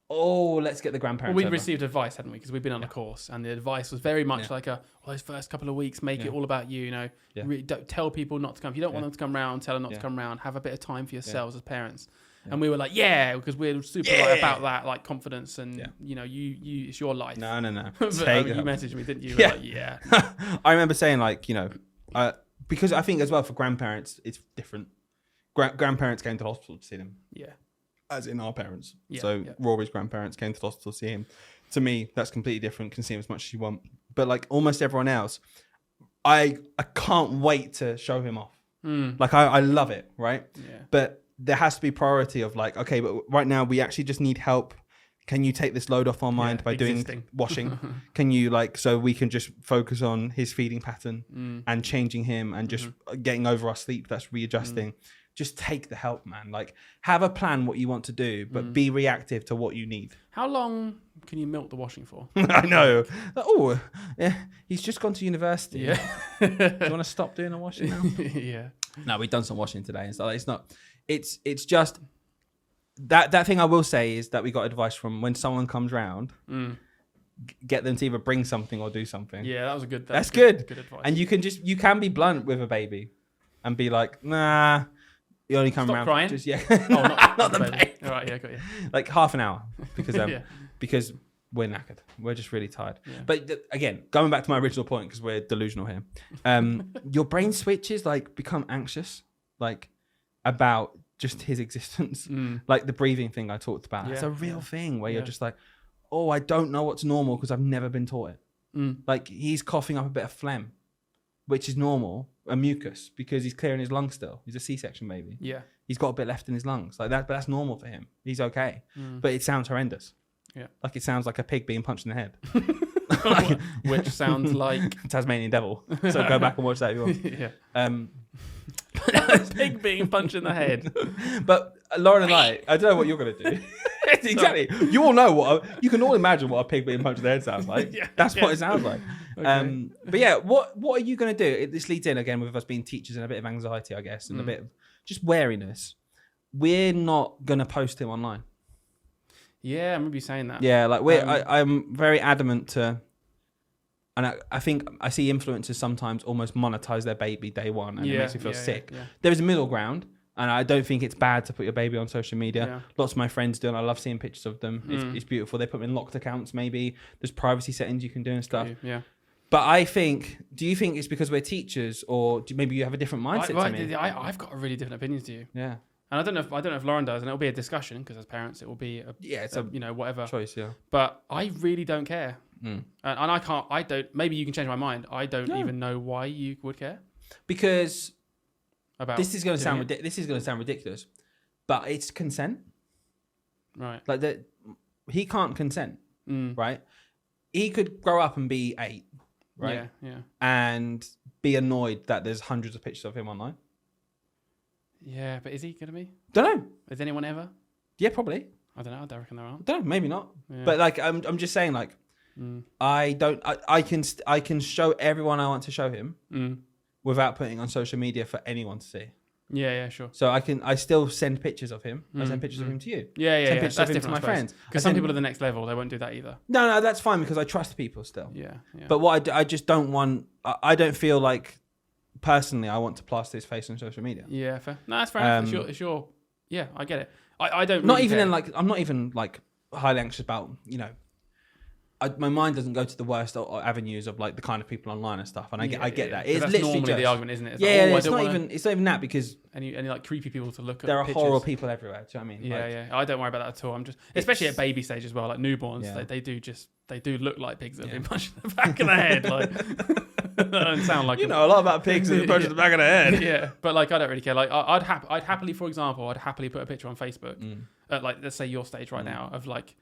oh, let's get the grandparents. Well, we'd received advice, hadn't we? Because we'd been on a course, and the advice was very much like those first couple of weeks, make it all about you. You know, really don't tell people not to come. If you don't want them to come round, tell them not to come round. Have a bit of time for yourselves as parents. And we were like, because we're super about that, like confidence, and you know, you it's your life. No. But, you messaged me, didn't you? Yeah. Like, I remember saying like, you know, because I think as well for grandparents, it's different. Grandparents came to the hospital to see them. Yeah. As in our parents. Rory's grandparents came to the hospital to see him. To me, that's completely different. Can see him as much as you want. But like almost everyone else, I can't wait to show him off. Like I love it, right? Yeah. But there has to be priority of like, okay, but right now we actually just need help. Can you take this load off our mind by doing washing? Can you like, so we can just focus on his feeding pattern and changing him and just getting over our sleep. That's readjusting. Just take the help, man. Like have a plan what you want to do, but be reactive to what you need. How long can you milk the washing for? I know. Oh, yeah. He's just gone to university. Yeah. Do you want to stop doing the washing now? Yeah. No, we've done some washing today. And so it's not, it's just that thing I will say is that we got advice from when someone comes round, get them to either bring something or do something. Yeah, that was a good, that's good. Good advice. And you can be blunt with a baby and be like, nah, you only come around. Crying? Just, not the baby. All right, got you. Like half an hour because because we're knackered. We're just really tired. Yeah. But again, going back to my original point, because we're delusional here, your brain switches like become anxious, like about just his existence, like the breathing thing I talked about. It's a real thing where you're just like, oh, I don't know what's normal because I've never been taught it. Like he's coughing up a bit of phlegm, which is normal, a mucus, because he's clearing his lungs still. He's a C-section baby. Yeah. He's got a bit left in his lungs. Like that, but that's normal for him. He's okay. But it sounds horrendous. Yeah. Like it sounds like a pig being punched in the head. Which sounds like Tasmanian devil. So go back and watch that if you want. Pig being punched in the head. But Lauren and I don't know what you're going to do. Exactly. You all know you can all imagine what a pig being punched in the head sounds like. That's what it sounds like. Okay. But yeah, what are you going to do? This leads in again with us being teachers and a bit of anxiety, I guess, and a bit of just wariness. We're not going to post him online. Yeah, I remember you saying that. Yeah, like I'm very adamant to, and I think I see influencers sometimes almost monetize their baby day one, and it makes me feel sick. Yeah. There is a middle ground, and I don't think it's bad to put your baby on social media. Yeah. Lots of my friends do, and I love seeing pictures of them. It's beautiful. They put them in locked accounts, maybe. There's privacy settings you can do and stuff. Yeah. But I think, do you think it's because we're teachers, or maybe you have a different mindset to me? I've got a really different opinions to you. Yeah. And I don't know if Lauren does, and it'll be a discussion because as parents, it will be it's a whatever choice. Yeah. But I really don't care, and I can't. I don't. Maybe you can change my mind. I don't even know why you would care. Because this is going to sound ridiculous, but it's consent, right? Like that, he can't consent, right? He could grow up and be 8, right? Yeah. And be annoyed that there's hundreds of pictures of him online. Yeah, but is he going to be? Don't know. Is anyone ever? Yeah, probably. I don't know. I don't reckon there are. Don't know. Maybe not. Yeah. But like, I'm just saying, like, I can show everyone I want to show him without putting on social media for anyone to see. Yeah, sure. So I still send pictures of him. I send pictures of him to you. Yeah. Send pictures of him to my friends. Because some people are the next level. They won't do that either. No, that's fine because I trust people still. Yeah. But what I just don't want. I don't feel like. Personally, I want to plaster his face on social media. Yeah, fair. No, that's fair enough. It's your. Yeah, I get it. I don't. Not really even care. in like. I'm not even like highly anxious about my mind doesn't go to the worst avenues of like the kind of people online and stuff. And I get that. It's that's literally normally the argument, isn't it? It's not even that because any like creepy people to look at. There are pictures. horrible people everywhere. Do you know what I mean? Yeah. I don't worry about that at all. I'm just, especially at baby stage as well, like newborns. They do look like pigs that have been punched in the back of the head. Like that don't sound like a lot about pigs that are punched in the back of the head. Yeah, but like I don't really care. Like I'd happily, for example, put a picture on Facebook at like let's say your stage right now of like.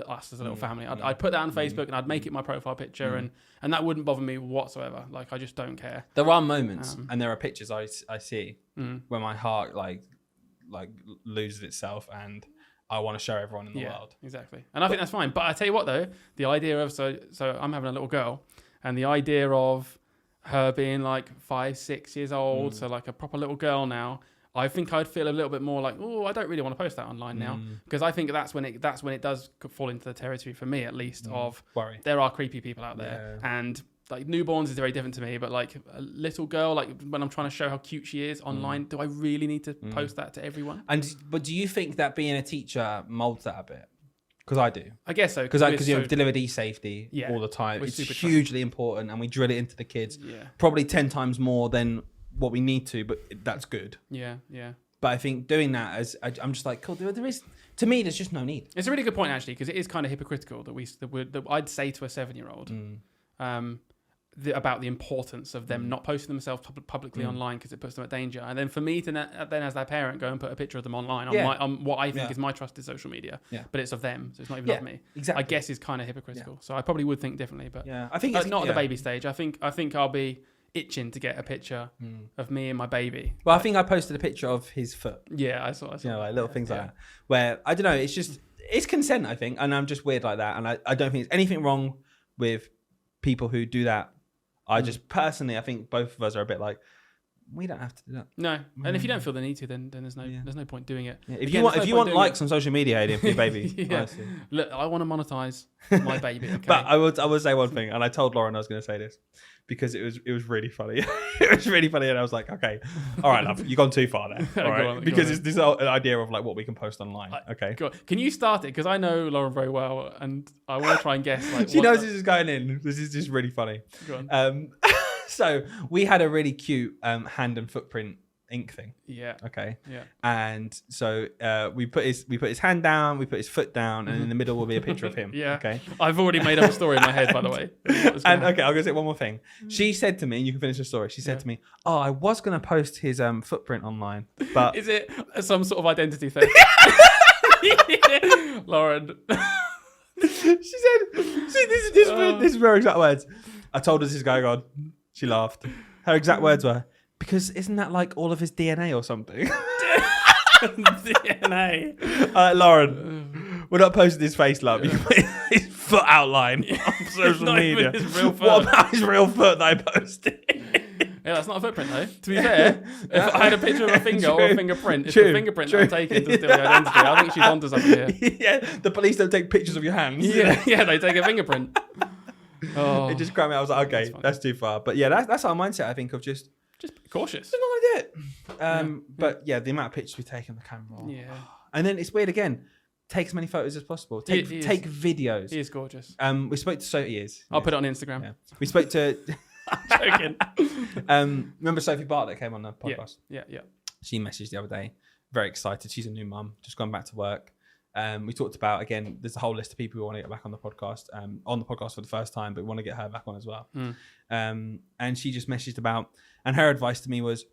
Us as a little family. I'd put that on Facebook and I'd make it my profile picture and that wouldn't bother me whatsoever. Like I just don't care. There are moments and there are pictures I see where my heart like loses itself and I want to show everyone in the world. Exactly. And I think that's fine. But I tell you what, though, the idea of so I'm having a little girl, and the idea of her being like 5, 6 years old, so like a proper little girl now. I think I'd feel a little bit more like, oh, I don't really want to post that online now, because I think that's when it does fall into the territory for me, at least, of worry. There are creepy people out there, and like newborns is very different to me, but like a little girl, like when I'm trying to show how cute she is online, do I really need to post that to everyone? But do you think that being a teacher molds that a bit? Because I do. I guess so. Because you deliver e-safety all the time. It's hugely important, and we drill it into the kids. Probably 10 times more than what we need to, but that's good. Yeah. But I think doing that, I'm just like, cool. There is, to me, there's just no need. It's a really good point, actually, because it is kind of hypocritical that I'd say to a 7-year-old about the importance of them not posting themselves publicly online because it puts them at danger. And then for me to then, as their parent, go and put a picture of them online on what I think is my trusted social media, but it's of them, so it's not even of me. Exactly. I guess is kind of hypocritical. So I probably would think differently, but I think it's not at the baby stage. I think I'll be itching to get a picture of me and my baby. Well, I think I posted a picture of his foot. Yeah, I saw like little things like that. Where I don't know, it's consent, I think, and I'm just weird like that, and I don't think there's anything wrong with people who do that. I just personally, I think both of us are a bit like, we don't have to do that. No, and if you don't feel the need to, then there's no point doing it. Yeah. If you want likes on social media, Hayden, for your baby, look, I want to monetize my baby. Okay? But I would say one thing, and I told Lauren I was going to say this because it was really funny. It was really funny, and I was like, okay, all right, love, you've gone too far there, all right? Because it's this idea of like what we can post online. Okay, can you start it? Because I know Lauren very well, and I want to try and guess. Like, she knows this is going in. This is just really funny. Go on. So we had a really cute hand and footprint ink thing. Yeah. Okay. Yeah. And so we put his hand down, we put his foot down, and in the middle will be a picture of him. Yeah. Okay. I've already made up a story in my head, by the way. And okay, I'm gonna say one more thing. She said to me, you can finish the story. She said to me, "Oh, I was gonna post his footprint online, but is it some sort of identity thing?" Lauren. She said, "See, this is her exact words." I told her this is going on. She laughed. Her exact words were, because isn't that like all of his DNA or something? DNA. Lauren, we're not posting his face, love. You put his foot outline on social media. His real foot. What about his real foot that I posted? Yeah, that's not a footprint though. To be fair, if I had a picture of a finger or a fingerprint, it's the fingerprint that I'm taking to steal the identity. I think she's onto something here. Yeah, the police don't take pictures of your hands. Yeah, they take a fingerprint. Oh. It just grabbed me. I was like, okay, that's too far. But yeah, that's our mindset, I think, of just be cautious. Just not gonna do it. But yeah, the amount of pictures we take on the camera. Yeah. And then it's weird again. Take as many photos as possible. Take videos. He is gorgeous. We spoke to Sophie. I'll put it on Instagram. Yeah. We spoke to. I'm joking. Remember Sophie Bart that came on the podcast? Yeah. She messaged the other day. Very excited. She's a new mum. Just gone back to work. We talked about, again, there's a whole list of people we want to get back on the podcast for the first time, but we want to get her back on as well. And she just messaged about, and her advice to me was,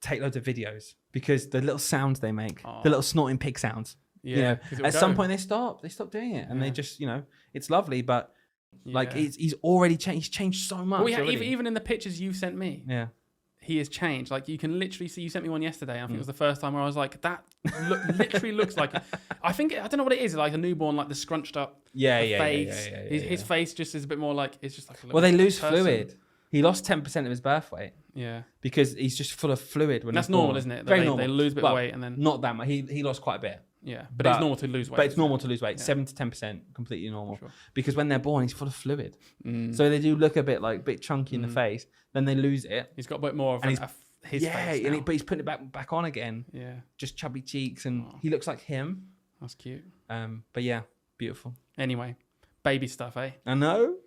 take loads of videos, because the little sounds they make, the little snorting pig sounds, at some point they stop doing it, and they just, it's lovely, but like he's already changed. He's changed so much. Well, even in the pictures you sent me. Yeah. He has changed. Like, you can literally see, you sent me one yesterday. I think it was the first time where I was like, that literally looks like, I don't know what it is. Like a newborn, like the scrunched up face. His face just is a bit more like, it's just like a little they lose fluid. He lost 10% of his birth weight. Yeah. Because he's just full of fluid when that's normal, isn't it? Very normal. They lose a bit of weight and then. Not that much. He lost quite a bit. Yeah. But it's normal to lose weight. But it's normal to lose weight. 7 to 10%, completely normal. Sure. Because when they're born, he's full of fluid. So they do look a bit chunky in the face. Then they lose it. He's got a bit more of his face now. But he's putting it back on again. Yeah. Just chubby cheeks, and he looks like him. That's cute. But yeah, beautiful. Anyway, baby stuff, eh? I know.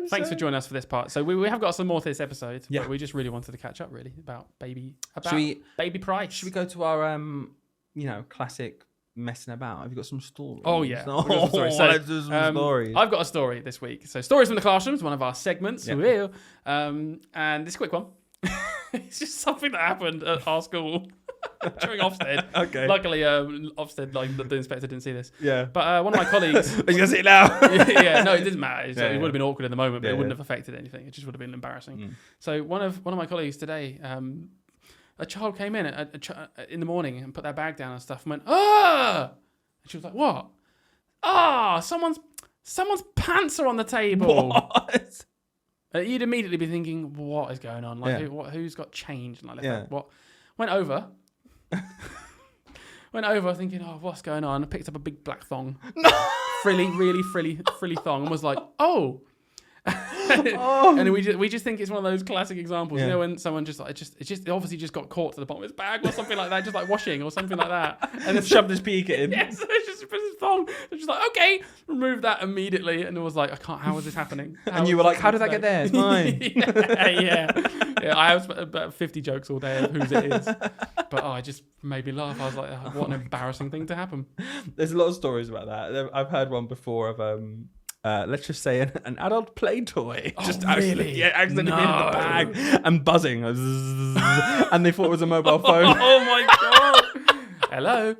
Thanks for joining us for this part. So we have got some more to this episode. Yeah. But we just really wanted to catch up, really, about baby price. Should we go to our classic messing about? Have you got some stories? Oh yeah. Let's do some stories. I've got a story this week. So stories from the classroom is one of our segments. Yep. And this quick one. It's just something that happened at our school during OFSTED. Okay. Luckily, OFSTED, the inspector didn't see this. Yeah. But one of my colleagues. He's gonna see it now. No, it didn't matter. It would have been awkward in the moment, but it wouldn't have affected anything. It just would have been embarrassing. So one of my colleagues today, a child came in in the morning and put their bag down and stuff and went, And she was like, what? Someone's pants are on the table. What? You'd immediately be thinking, what is going on? Like, who's got changed? And I left what? Went over thinking, what's going on? I picked up a big black thong. Really frilly thong, and was like, oh. And we just think it's one of those classic examples, you know, when someone just like it obviously just got caught to the bottom of his bag or something like that, just like washing or something like that, and then shoved his peak in. Yes, it's just his thong. It's just like, okay, remove that immediately, and it was like, I can't. How is this happening? And you were like, how did that get there? It's mine. yeah. I have about 50 jokes all day of whose it is, but it just made me laugh. I was like, what an embarrassing thing to happen. There's a lot of stories about that. I've heard one before of let's just say an adult play toy accidentally been in the bag and buzzing and they thought it was a mobile phone. Oh my god. Hello.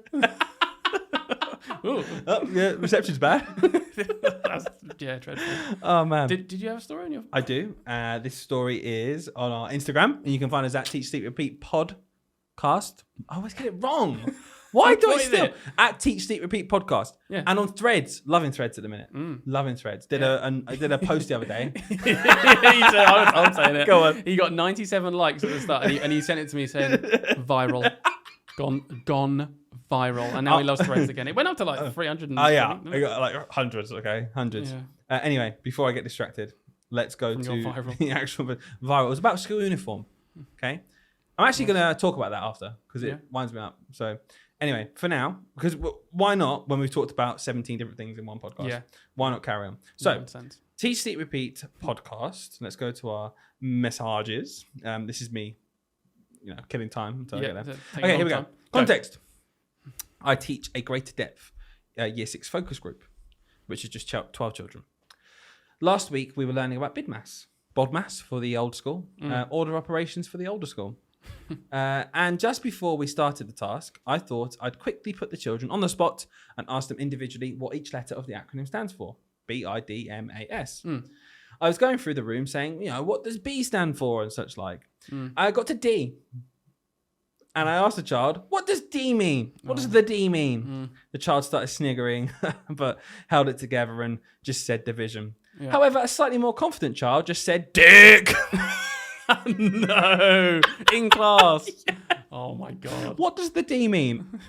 Reception's bad. That's dreadful. Oh man. Did you have a story on your... I do. This story is on our Instagram and you can find us at Teach Sleep Repeat Podcast. I always get it wrong. Why do I still at Teach Sleep Repeat Podcast? Yeah. And on Threads, loving Threads at the minute. Loving Threads. I did a post the other day. I'm saying it. Go on. He got 97 likes at the start, and he sent it to me saying viral, gone viral, and now he loves Threads again. It went up to like 300. I got like hundreds. Okay, hundreds. Yeah. Anyway, before I get distracted, let's go to the actual viral. It was about school uniform. Okay, I'm actually going to talk about that after because it winds me up. So. Anyway, for now, because why not, when we've talked about 17 different things in one podcast, why not carry on? So, Teach, Sleep, Repeat podcast. Let's go to our messages. This is me, killing time until I get there. Okay, here we go. Context. I teach a greater depth Year 6 focus group, which is just 12 children. Last week, we were learning about BIDMAS, BODMAS for the old school, order operations for the older school. And just before we started the task, I thought I'd quickly put the children on the spot and ask them individually what each letter of the acronym stands for. BIDMAS. I was going through the room saying, what does B stand for and such like. I got to D. And I asked the child, what does D mean? What does the D mean? The child started sniggering, but held it together and just said division. Yeah. However, a slightly more confident child just said dick. No, in class. Yeah. Oh my god. What does the D mean?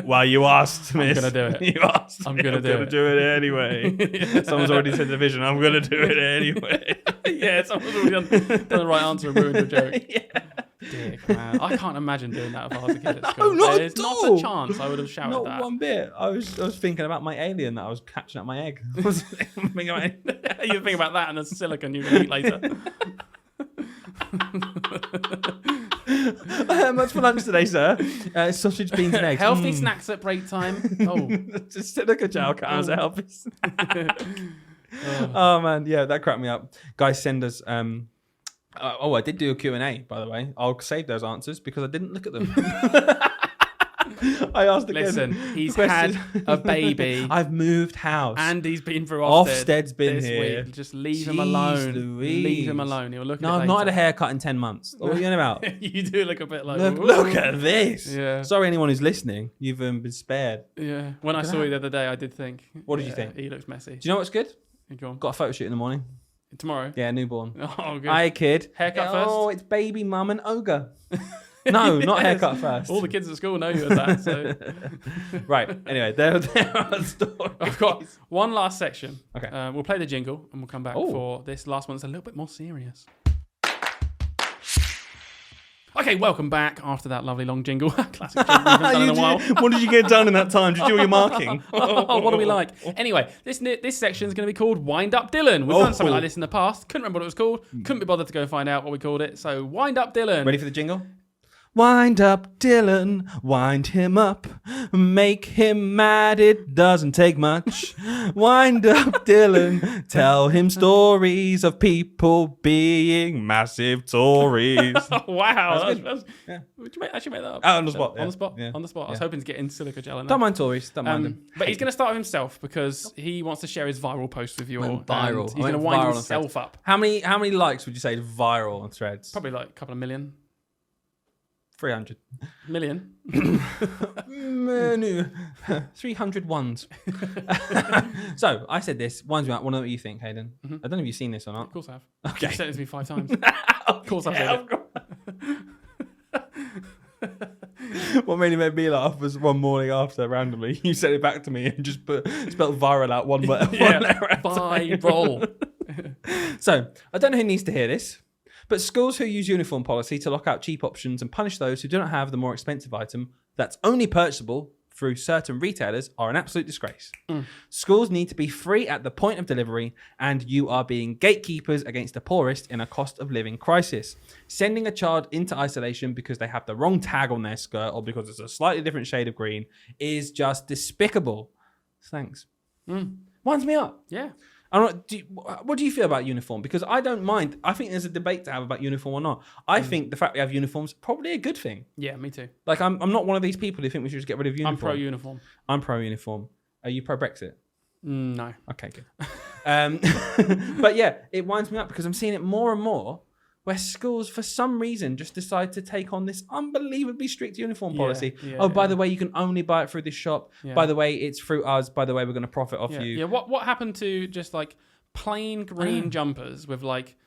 Well, you asked, miss. I'm gonna do it. You asked. I'm gonna do it anyway. Someone's already said division. I'm gonna do it anyway. Yeah, someone's already done the right answer and ruined your joke. Yeah. Dick, man. I can't imagine doing that if I was a kid at school. There's not a chance I would have shouted that. Not one bit. I was thinking about my alien that I was catching up my egg. You think about that and the silicon you're gonna eat later. Much for lunch today, sir. Sausage, beans, and eggs. Healthy snacks at break time. Oh, just silica gel counts as a healthy snack. Oh man, yeah, that cracked me up. Guys, send us. I did do a Q&A, by the way. I'll save those answers because I didn't look at them. I asked again. Listen, he's had a baby. I've moved house. And he's been through OFSTED. OFSTED's been here. Week. Just leave him alone. Louise. Leave him alone. He'll look at it later. I've not had a haircut in 10 months. What are you on about? You do look a bit like... Look at this. Yeah. Sorry, anyone who's listening. You've been spared. Yeah. When I saw you the other day, I did think... What did you think? He looks messy. Do you know what's good? Go on. Got a photo shoot in the morning. Tomorrow? Yeah, newborn. Oh, good. Hi, kid. Haircut first? Oh, it's baby mum and ogre. No, not haircut first. All the kids at school know you as that. So. Right. Anyway, there are stories. I've got one last section. Okay. We'll play the jingle and we'll come back for this last one. It's a little bit more serious. Okay, welcome back after that lovely long jingle. Classic jingle we haven't done in a while. What did you get done in that time? Did you do all your marking? What do we like? Anyway, this section is going to be called Wind Up Dylan. We've done something like this in the past. Couldn't remember what it was called. Couldn't be bothered to go find out what we called it. So, Wind Up Dylan. Ready for the jingle? Wind up Dylan, wind him up, make him mad, it doesn't take much. Wind up Dylan, tell him stories of people being massive Tories. Wow. Yeah. Would you actually make that up? On the spot. Yeah. On the spot. Yeah. On the spot. I was hoping to get in silica gel. Don't mind Tories. Don't mind them. But he's going to start with himself because he wants to share his viral post with you all. Viral. He's going to wind himself up. How many likes would you say viral on Threads? Probably like a couple of million. 300 million. 300 ones. So I said this winds me up. Want to know what you think, Hayden? I don't know if you've seen this or not. Of course I have. Okay. You've said it to me 5 times. Of course I've said it. What really made me laugh was one morning after, randomly, you sent it back to me and just spelled viral out one word. Viral. So I don't know who needs to hear this, but schools who use uniform policy to lock out cheap options and punish those who do not have the more expensive item that's only purchasable through certain retailers are an absolute disgrace. Schools need to be free at the point of delivery, and you are being gatekeepers against the poorest in a cost of living crisis. Sending a child into isolation because they have the wrong tag on their skirt or because it's a slightly different shade of green is just despicable. Thanks. Winds me up. Yeah. What do you feel about uniform? Because I don't mind. I think there's a debate to have about uniform or not. I think the fact we have uniforms is probably a good thing. Yeah, me too. Like, I'm not one of these people who think we should just get rid of uniform. I'm pro-uniform. I'm pro-uniform. Are you pro-Brexit? No. Okay, good. But yeah, it winds me up because I'm seeing it more and more where schools, for some reason, just decide to take on this unbelievably strict uniform policy. By the way, you can only buy it through this shop. Yeah. By the way, it's through us. By the way, we're going to profit off you. Yeah, what happened to just like plain green jumpers with like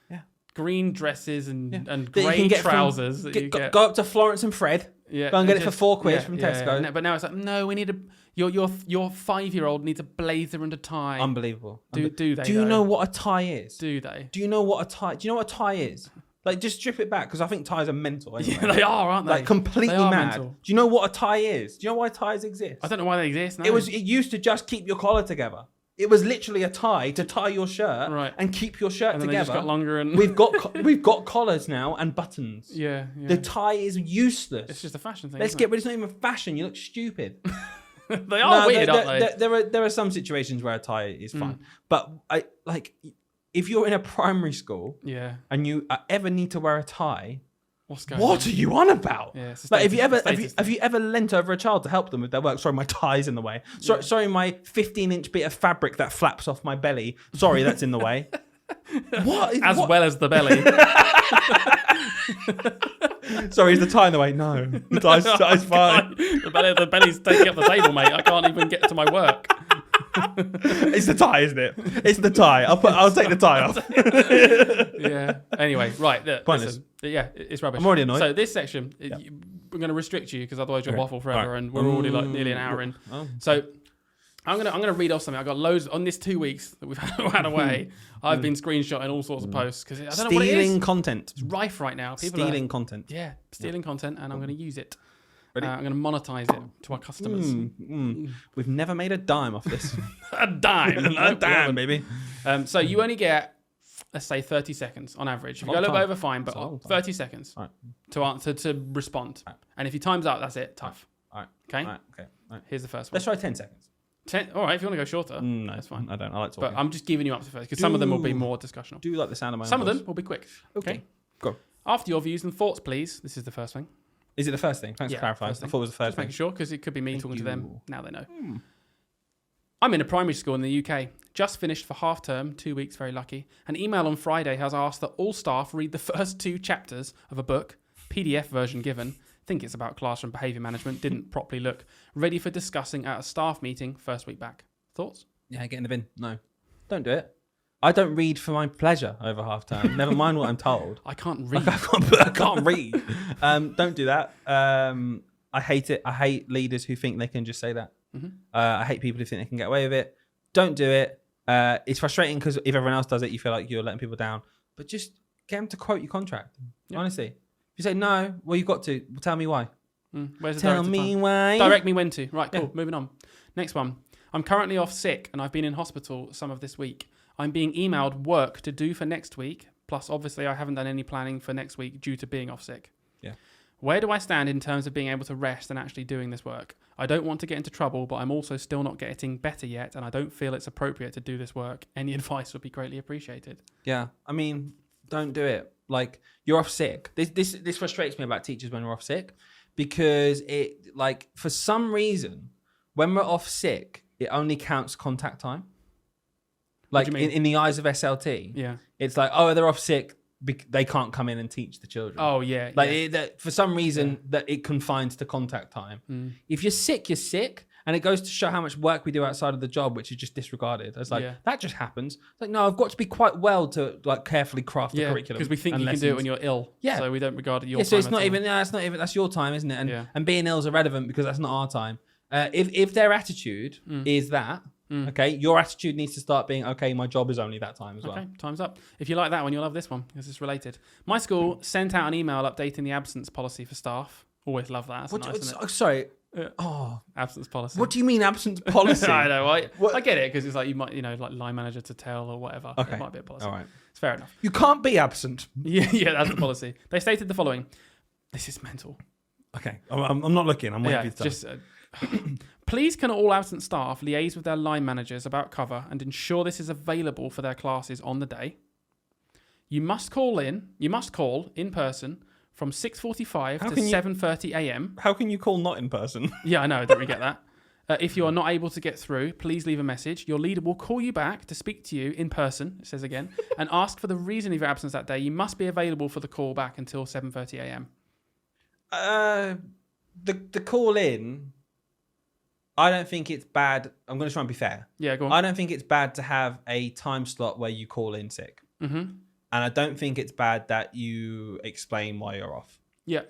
green dresses and grey trousers that you get? Go up to Florence and Fred. Yeah, go and get it for £4 from Tesco. Yeah. But now it's like, no, we need your 5-year-old needs a blazer and a tie. Unbelievable. Do they? Do you know what a tie is? Do they? Do you know what a tie? Do you know what a tie is? Like, just strip it back, because I think ties are mental. Anyway. Yeah, they are, aren't they? Like, completely mad. Mental. Do you know what a tie is? Do you know why ties exist? I don't know why they exist. No. It used to just keep your collar together. It was literally a tie to tie your shirt and keep your shirt and together. They just got longer and we've got collars now and buttons. Yeah. The tie is useless. It's just a fashion thing. Let's get rid of it. It's not even fashion. You look stupid. They are weird, aren't they? There are some situations where a tie is fine, but if you're in a primary school, and you ever need to wear a tie, what are you on about? Yeah, like, have you ever leant over a child to help them with their work? Sorry, my tie's in the way. Sorry, my 15-inch bit of fabric that flaps off my belly. Sorry, that's in the way. What? Well as the belly. Sorry, is the tie in the way? No, the tie's fine. The belly's taking up the table, mate. I can't even get to my work. It's the tie, isn't it? It's the tie. I'll take the tie off. Yeah. Anyway, right. Listen, it's rubbish. I'm already annoyed. So this section, we're going to restrict you because otherwise you'll waffle forever, and we're already like nearly an hour in. So I'm gonna read off something. I got loads on this 2 weeks that we've had away. I've been screenshotting all sorts of posts because I don't know what it is. Stealing content. It's rife right now. Stealing content. Yeah, stealing content, and I'm going to use it. I'm going to monetize it to our customers. We've never made a dime off this. A dime, a dime, baby. So you only get, let's say, 30 seconds on average. If you go a little bit over, fine, but 30 seconds to answer, to respond. Right. And if your time's out, that's it. Tough. All right. Okay. All right. Here's the first one. Let's try 10 seconds. 10. All right. If you want to go shorter, no, that's fine. I don't. I like talking. But I'm just giving you up to first because some of them will be more discussional. Do you like the sound of my Some voice? of them will be quick. Okay. Go. After your views and thoughts, please. This is the first thing. Is it the first thing? Thanks for clarifying. I thought it was the first thing. Making sure, because it could be me talking to them. Now they know. I'm in a primary school in the UK. Just finished for half term, 2 weeks, very lucky. An email on Friday has asked that all staff read the first 2 chapters of a book, PDF version given. Think it's about classroom behaviour management. Didn't properly look. Ready for discussing at a staff meeting first week back. Thoughts? Yeah, get in the bin. No. Don't do it. I don't read for my pleasure over half term. Never mind what I'm told. I can't read. I can't read. Don't do that. I hate it. I hate leaders who think they can just say that. I hate people who think they can get away with it. Don't do it. It's frustrating because if everyone else does it, you feel like you're letting people down. But just get them to quote your contract. Honestly. If you say no, well, you've got to. Tell me why. Where's the Tell me why. Direct me when to. Right, cool. Moving on. Next one. I'm currently off sick and I've been in hospital some of this week. I'm being emailed work to do for next week. Plus, obviously, I haven't done any planning for next week due to being off sick. Yeah. Where do I stand in terms of being able to rest and actually doing this work? I don't want to get into trouble, but I'm also still not getting better yet, and I don't feel it's appropriate to do this work. Any advice would be greatly appreciated. Yeah. I mean, don't do it. Like, you're off sick. This frustrates me about teachers when we're off sick because it, like, for some reason, when we're off sick, it only counts contact time. Like in the eyes of SLT, it's like, oh, they're off sick. they can't come in and teach the children. Oh yeah, for some reason that it confines to contact time. If you're sick, you're sick. And it goes to show how much work we do outside of the job, which is just disregarded. It's like, that just happens. It's like, no, I've got to be quite well to like carefully craft the curriculum. Because we think you can do it when you're ill. Yeah. So we don't regard it your time. So it's not even, that's your time, isn't it? And being ill is irrelevant because that's not our time. If their attitude is that, okay, your attitude needs to start being, okay, my job is only that time as well. Okay, time's up. If you like that one, you'll love this one because it's related. My school sent out an email updating the absence policy for staff. Always love that. Sorry. Absence policy. What do you mean absence policy? I know. I get it because it's like you might, like line manager to tell or whatever. Okay. It might be a policy. All right. It's fair enough. You can't be absent. Yeah, that's the policy. They stated the following. This is mental. Okay. I'm not looking. I'm waiting for you to please can all absent staff liaise with their line managers about cover and ensure this is available for their classes on the day. You must call in person from 6:45 to 7:30 a.m. How can you call not in person? Yeah, I know. Don't we get that? If you are not able to get through, please leave a message. Your leader will call you back to speak to you in person, it says again, and ask for the reason of your absence that day. You must be available for the call back until 7:30 a.m. The call in, I don't think it's bad. I'm going to try and be fair. Yeah, go on. I don't think it's bad to have a time slot where you call in sick. Mm-hmm. And I don't think it's bad that you explain why you're off. Yeah.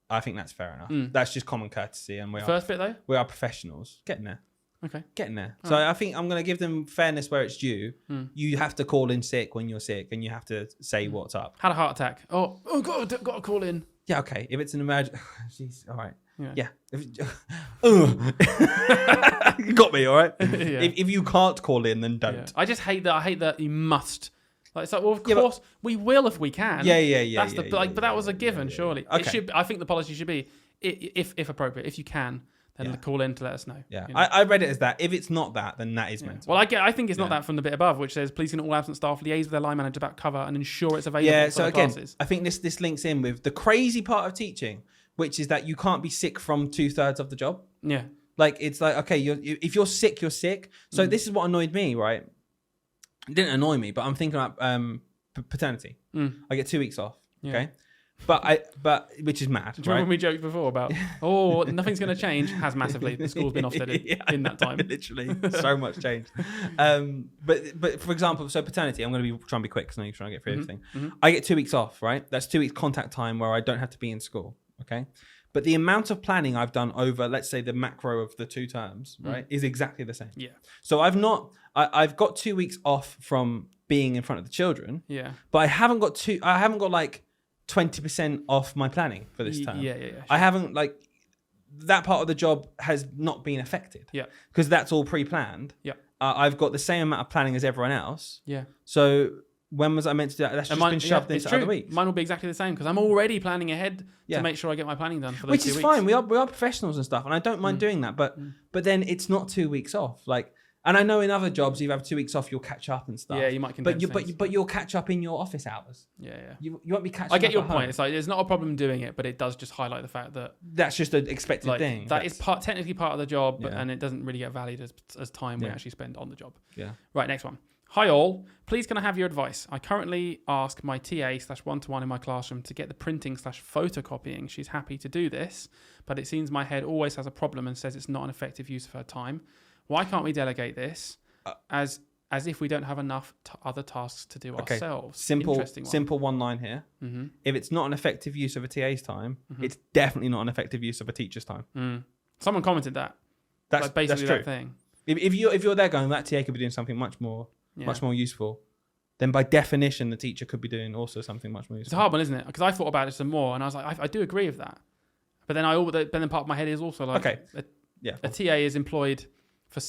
I think that's fair enough. That's just common courtesy. And First bit though? We are professionals. Getting there. Okay. Getting there. So I think I'm going to give them fairness where it's due. You have to call in sick when you're sick and you have to say what's up. Had a heart attack. Oh, got to call in. Yeah, okay. If it's an emergency... Jeez, all right. Yeah. You got me, all right? If you can't call in, then don't. Yeah. I just hate that. I hate that you must... Like, it's like, well, of course we will if we can. Yeah. But that was a given, surely. Okay. It should. I think the policy should be, if appropriate, if you can, then call in to let us know. Yeah, you know? I read it as that. If it's not that, then that is mental. Well, I think it's not that from the bit above, which says, please can all absent staff liaise with their line manager about cover and ensure it's available for the classes. I think this links in with the crazy part of teaching, which is that you can't be sick from 2/3 of the job. Yeah. Like, it's like, okay, if you're sick, you're sick. So this is what annoyed me, right? It didn't annoy me, but I'm thinking about paternity. I get 2 weeks off. Okay, but which is mad. Do you remember when we joked before about nothing's going to change? Has massively. The school's been OFSTED in that time. Literally, so much changed. But for example, so paternity, I'm going to try and be quick because I know you're trying to get through everything. I get 2 weeks off, right? That's 2 weeks contact time where I don't have to be in school. Okay. But the amount of planning I've done over, let's say, the macro of the 2 terms, right, is exactly the same. Yeah. So I've got 2 weeks off from being in front of the children. Yeah. But I haven't got like 20% off my planning for this term. Yeah. Sure. I haven't, like, that part of the job has not been affected. Yeah. Because that's all pre-planned. Yeah. I've got the same amount of planning as everyone else. Yeah. So when was I meant to do that? That's just been shoved into other weeks. Mine will be exactly the same because I'm already planning ahead to make sure I get my planning done for those 2 weeks. Which is fine. We are professionals and stuff, and I don't mind doing that. But then it's not 2 weeks off. Like, and I know in other jobs, if you have 2 weeks off, you'll catch up and stuff. Yeah, you might condense things. But you'll catch up in your office hours. Yeah. You won't be catching up. I get your point. Home. It's like there's not a problem doing it, but it does just highlight the fact that that's just an expected thing. That is technically part of the job, and it doesn't really get valued as time we actually spend on the job. Yeah. Right. Next one. Hi all, please can I have your advice? I currently ask my TA/1-to-1 in my classroom to get the printing/photocopying. She's happy to do this, but it seems my head always has a problem and says it's not an effective use of her time. Why can't we delegate this as if we don't have enough other tasks to do ourselves? Simple one line here. If it's not an effective use of a TA's time, it's definitely not an effective use of a teacher's time. Someone commented that. That's like basically true. That thing. If you're there going, that TA could be doing something much more useful, then by definition the teacher could be doing also something much more useful. It's a hard one, isn't it? Because I thought about it some more, and I was like, I do agree with that. But then then part of my head is also like, a TA is employed for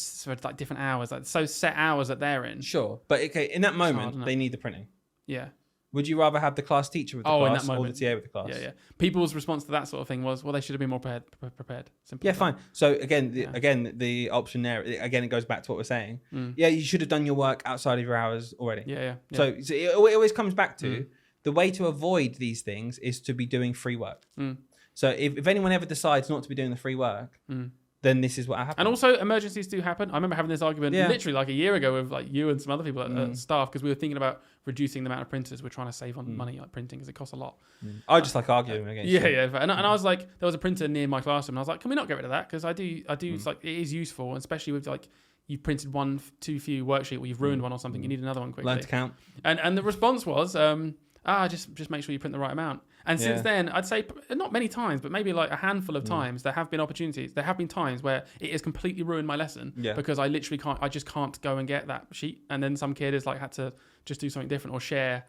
like different hours, like so set hours that they're in. Sure, but in that moment they need the printing. Yeah. Would you rather have the class teacher with the class or the TA with the class? Yeah. People's response to that sort of thing was, well, they should have been more prepared. Simple. Yeah, fine. So again, the option there, again, it goes back to what we're saying. Yeah, you should have done your work outside of your hours already. Yeah. So it always comes back to the way to avoid these things is to be doing free work. So if anyone ever decides not to be doing the free work, then this is what happens. And also, emergencies do happen. I remember having this argument literally like a year ago with like you and some other people at staff, because we were thinking about reducing the amount of printers. We're trying to save on money like printing because it costs a lot. I just like arguing against you. And I was like, there was a printer near my classroom, and I was like, can we not get rid of that? Because I do. It's like, it is useful, especially with like, you've printed one too few worksheet, or you've ruined one or something. You need another one quickly. Learn to count. And the response was, just make sure you print the right amount. And since then, I'd say not many times, but maybe like a handful of times, there have been opportunities. There have been times where it has completely ruined my lesson because I literally can't. I just can't go and get that sheet. And then some kid has like had to just do something different or share,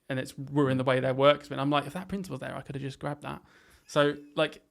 and it's ruined the way their work's been. I'm like, if that printer was there, I could have just grabbed that. So like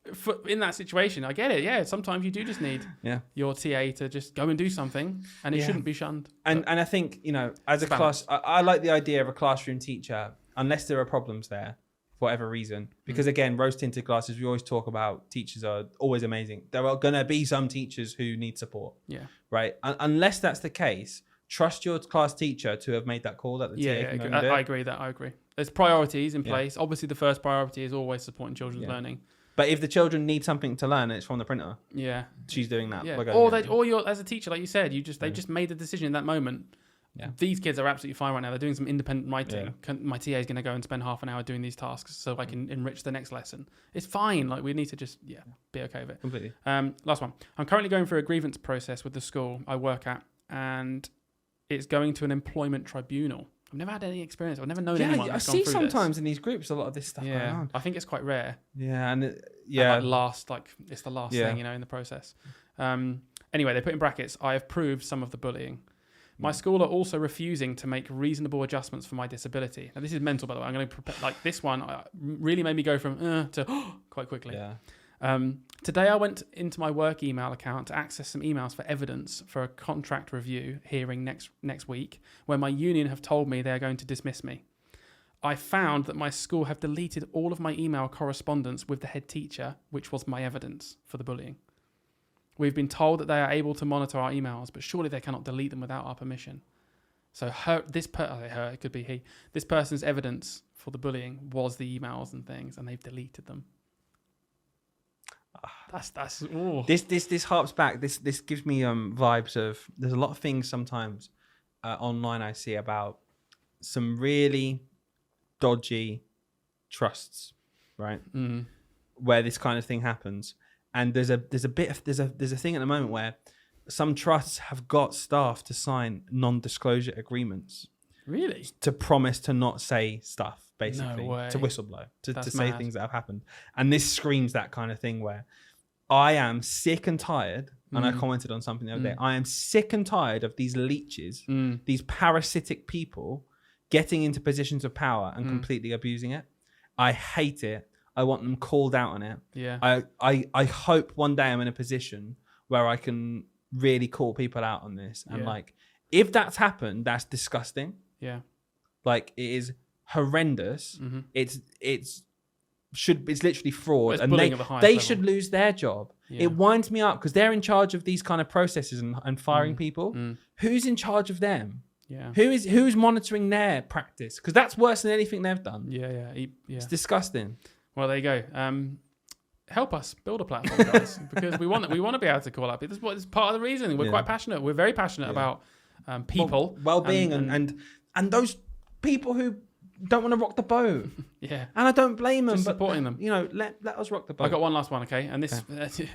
in that situation, I get it. Yeah, sometimes you do just need your TA to just go and do something, and it shouldn't be shunned. And I think, you know, as a class, I like the idea of a classroom teacher, unless there are problems there, for whatever reason. Because again, rose-tinted classes, we always talk about teachers are always amazing. There are going to be some teachers who need support. Yeah. Right? Unless that's the case, trust your class teacher to have made that call that the TA can I agree. There's priorities in place. Obviously, the first priority is always supporting children's learning. But if the children need something to learn and it's from the printer, she's doing that. Yeah. Or you're, as a teacher, like you said, they just made the decision in that moment. Yeah. These kids are absolutely fine right now. They're doing some independent writing. Yeah. My TA is going to go and spend half an hour doing these tasks so I can enrich the next lesson. It's fine. Like, we need to just be okay with it. Completely. Last one. I'm currently going through a grievance process with the school I work at, and it's going to an employment tribunal. I've never had any experience. I've never known anyone that's gone through this. I see sometimes in these groups a lot of this stuff going on. I think it's quite rare. Yeah, and it's the last thing, in the process. Anyway, they put in brackets, I have proved some of the bullying. My school are also refusing to make reasonable adjustments for my disability. Now, this is mental, by the way. I'm going to prepare, like, this one really made me go from to quite quickly. Yeah. Today, I went into my work email account to access some emails for evidence for a contract review hearing next week, where my union have told me they are going to dismiss me. I found that my school have deleted all of my email correspondence with the head teacher, which was my evidence for the bullying. We've been told that they are able to monitor our emails, but surely they cannot delete them without our permission. So it could be he. This person's evidence for the bullying was the emails and things, and they've deleted them. That's ooh. This harps back. This gives me vibes of, there's a lot of things sometimes online I see about some really dodgy trusts, right? Where this kind of thing happens. And there's a thing at the moment where some trusts have got staff to sign non-disclosure agreements. Really? To promise to not say stuff, basically. No way. To whistleblow, to say things that have happened. And this screams that kind of thing where I am sick and tired, and I commented on something the other day, I am sick and tired of these leeches, these parasitic people getting into positions of power and completely abusing it. I hate it. I want them called out on it. Yeah. I hope one day I'm in a position where I can really call people out on this. And like, if that's happened, that's disgusting. Yeah. Like, it is horrendous. It's literally fraud, and they should lose their job. It winds me up because they're in charge of these kind of processes and firing people. Who's in charge of them? Yeah. Who's monitoring their practice? Because that's worse than anything they've done. Yeah. It's disgusting. Well, there you go. Help us build a platform, guys, because we want to be able to call out people. This is part of the reason we're quite passionate. We're very passionate about people, well-being, and those people who don't want to rock the boat. Yeah, and I don't blame them. Just supporting them. You know, let us rock the boat. I got one last one, okay? And this,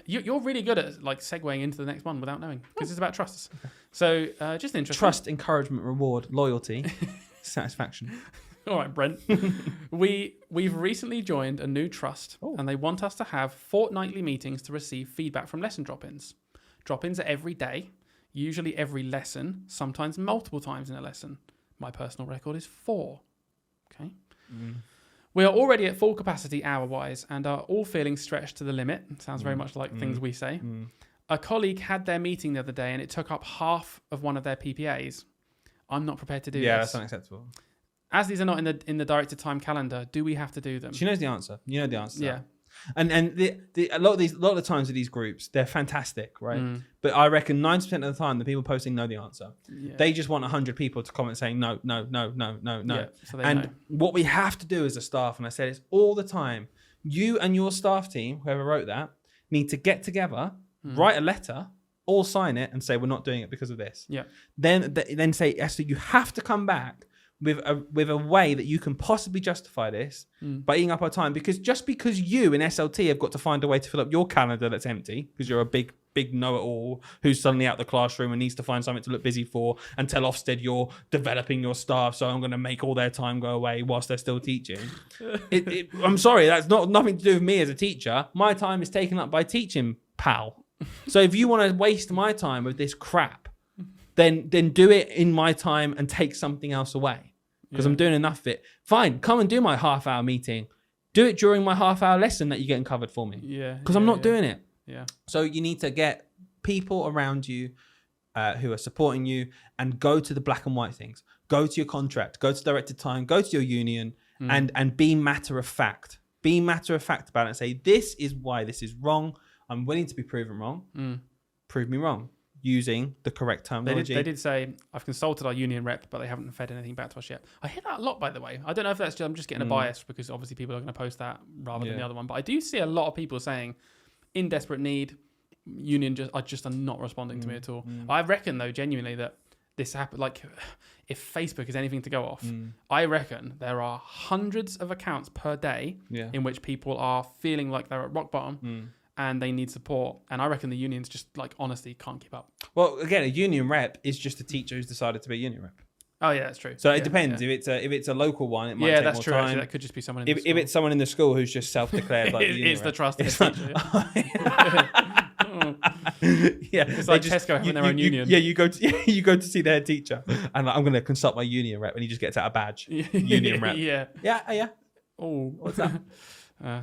you're really good at like segueing into the next one without knowing, because it's about trusts. So just interesting. Trust, encouragement, reward, loyalty, satisfaction. All right, Brent. We've recently joined a new trust, and they want us to have fortnightly meetings to receive feedback from lesson drop-ins. Drop-ins are every day, usually every lesson, sometimes multiple times in a lesson. My personal record is 4. Okay. We are already at full capacity hour-wise and are all feeling stretched to the limit. Sounds very much like things we say. A colleague had their meeting the other day, and it took up half of one of their PPAs. I'm not prepared to do this. Yeah, that's unacceptable. As these are not in the directed time calendar, do we have to do them? She knows the answer. You know the answer. Yeah. And a lot of the times with these groups, they're fantastic, right? But I reckon 90% of the time, the people posting know the answer. Yeah. They just want 100 people to comment saying no. Yeah, so and what we have to do as a staff, and I say this all the time, you and your staff team, whoever wrote that, need to get together write a letter, all sign it and say, we're not doing it because of this. Yeah. Then say, Esther, you have to come back with a way that you can possibly justify this by eating up our time. Because just because you in SLT have got to find a way to fill up your calendar that's empty, because you're a big know-it-all who's suddenly out the classroom and needs to find something to look busy for, and tell Ofsted you're developing your staff, so I'm going to make all their time go away whilst they're still teaching. I'm sorry, that's nothing to do with me as a teacher. My time is taken up by teaching, pal. So if you want to waste my time with this crap, then do it in my time and take something else away, because I'm doing enough of it. Fine, come and do my half-hour meeting. Do it during my half-hour lesson that you're getting covered for me. Yeah. Because I'm not doing it. Yeah. So you need to get people around you who are supporting you, and go to the black and white things. Go to your contract. Go to directed time. Go to your union, and be matter of fact. Be matter of fact about it and say, this is why this is wrong. I'm willing to be proven wrong. Prove me wrong using the correct terminology. They did say, I've consulted our union rep, but they haven't fed anything back to us yet. I hear that a lot, by the way. I don't know if I'm just getting a bias, because obviously people are going to post that rather than the other one. But I do see a lot of people saying, in desperate need, union just are not responding to me at all. I reckon, though, genuinely, that this happened. Like, if Facebook is anything to go off, I reckon there are hundreds of accounts per day in which people are feeling like they're at rock bottom and they need support. And I reckon the unions just, like, honestly can't keep up. Well, again, a union rep is just a teacher who's decided to be a union rep. Oh yeah, that's true. So it depends. If it's a local one, it might take more time. That's true. Actually, that could just be someone in the school. If it's someone in the school who's just self-declared like the union it's rep, the trusted it's teacher. It's like Tesco having their own union. Yeah, you go to see their teacher, and I'm going to consult my union rep, and he just gets out a badge. Union rep. Yeah. Oh, what's that?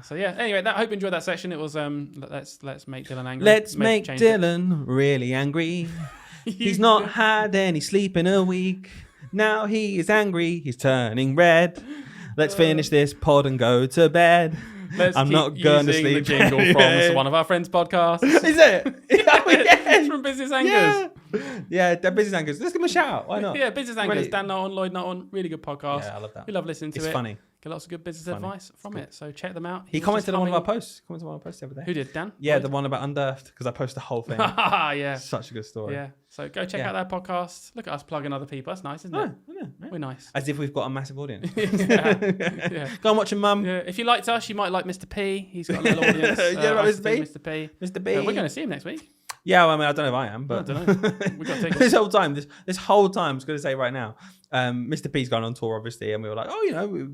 So yeah. Anyway, I hope you enjoyed that section. It was let's make Dylan angry. Let's make Dylan really angry. He's not had any sleep in a week. Now he is angry. He's turning red. Let's finish this pod and go to bed. I'm not going to sleep. The jingle from one of our friends' podcasts. Is it? It's from Business Anchors. Yeah, they're Business Anchors. Let's give them a shout out. Why not? Yeah, Business Anchors. Dan Nolan, Lloyd Nolan. Really good podcast. Yeah, I love that. We love listening to it. It's funny. Get lots of good business advice from it. So check them out. He commented on one of our posts. The other day. Who did? Dan? Yeah, the one about Unearthed, because I posted the whole thing. Yeah. Such a good story. Yeah. So go check out their podcast. Look at us plugging other people. That's nice, isn't it? Yeah. We're nice. As if we've got a massive audience. Yeah. Go and watch him, Mum. Yeah. If you liked us, you might like Mr. P. He's got a little audience. Mr. P. Mr. P. We're going to see him next week. Yeah, well, I mean, I don't know if I am, but I don't know. We've got to take this whole time, I'm just going to say right now, Mr. P's gone on tour, obviously, and we were like,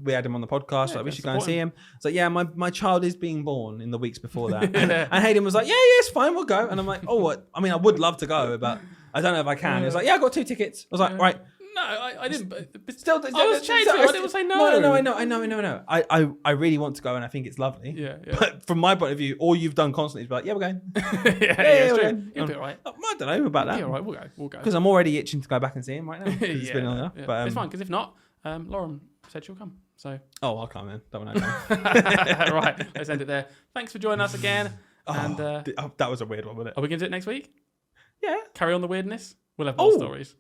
we had him on the podcast, we should go and see him. So yeah, my child is being born in the weeks before that, and Hayden was like, yeah, it's fine, we'll go. And I'm like, what? I mean, I would love to go, but I don't know if I can. He was like, yeah, I got 2 tickets. I was like, right. No, I didn't. But still, I was changing. I didn't say no. No, I know. I really want to go, and I think it's lovely. Yeah. But from my point of view, all you've done constantly is be like, yeah, we're going. It's true. You'll be all right. I don't know about that. Yeah, all right. We'll go. Because I'm already itching to go back and see him right now. It's been long enough. Yeah. But it's fine, because if not, Lauren said she'll come. So. Oh, I'll come then. Don't want to Right. Let's end it there. Thanks for joining us again. That was a weird one, wasn't it? Are we going to do it next week? Yeah. Carry on the weirdness. We'll have more stories.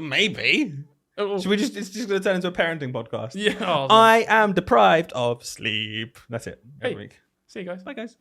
Maybe. Should we it's just going to turn into a parenting podcast? Yeah. I am deprived of sleep. That's it. Every week. See you guys. Bye, guys.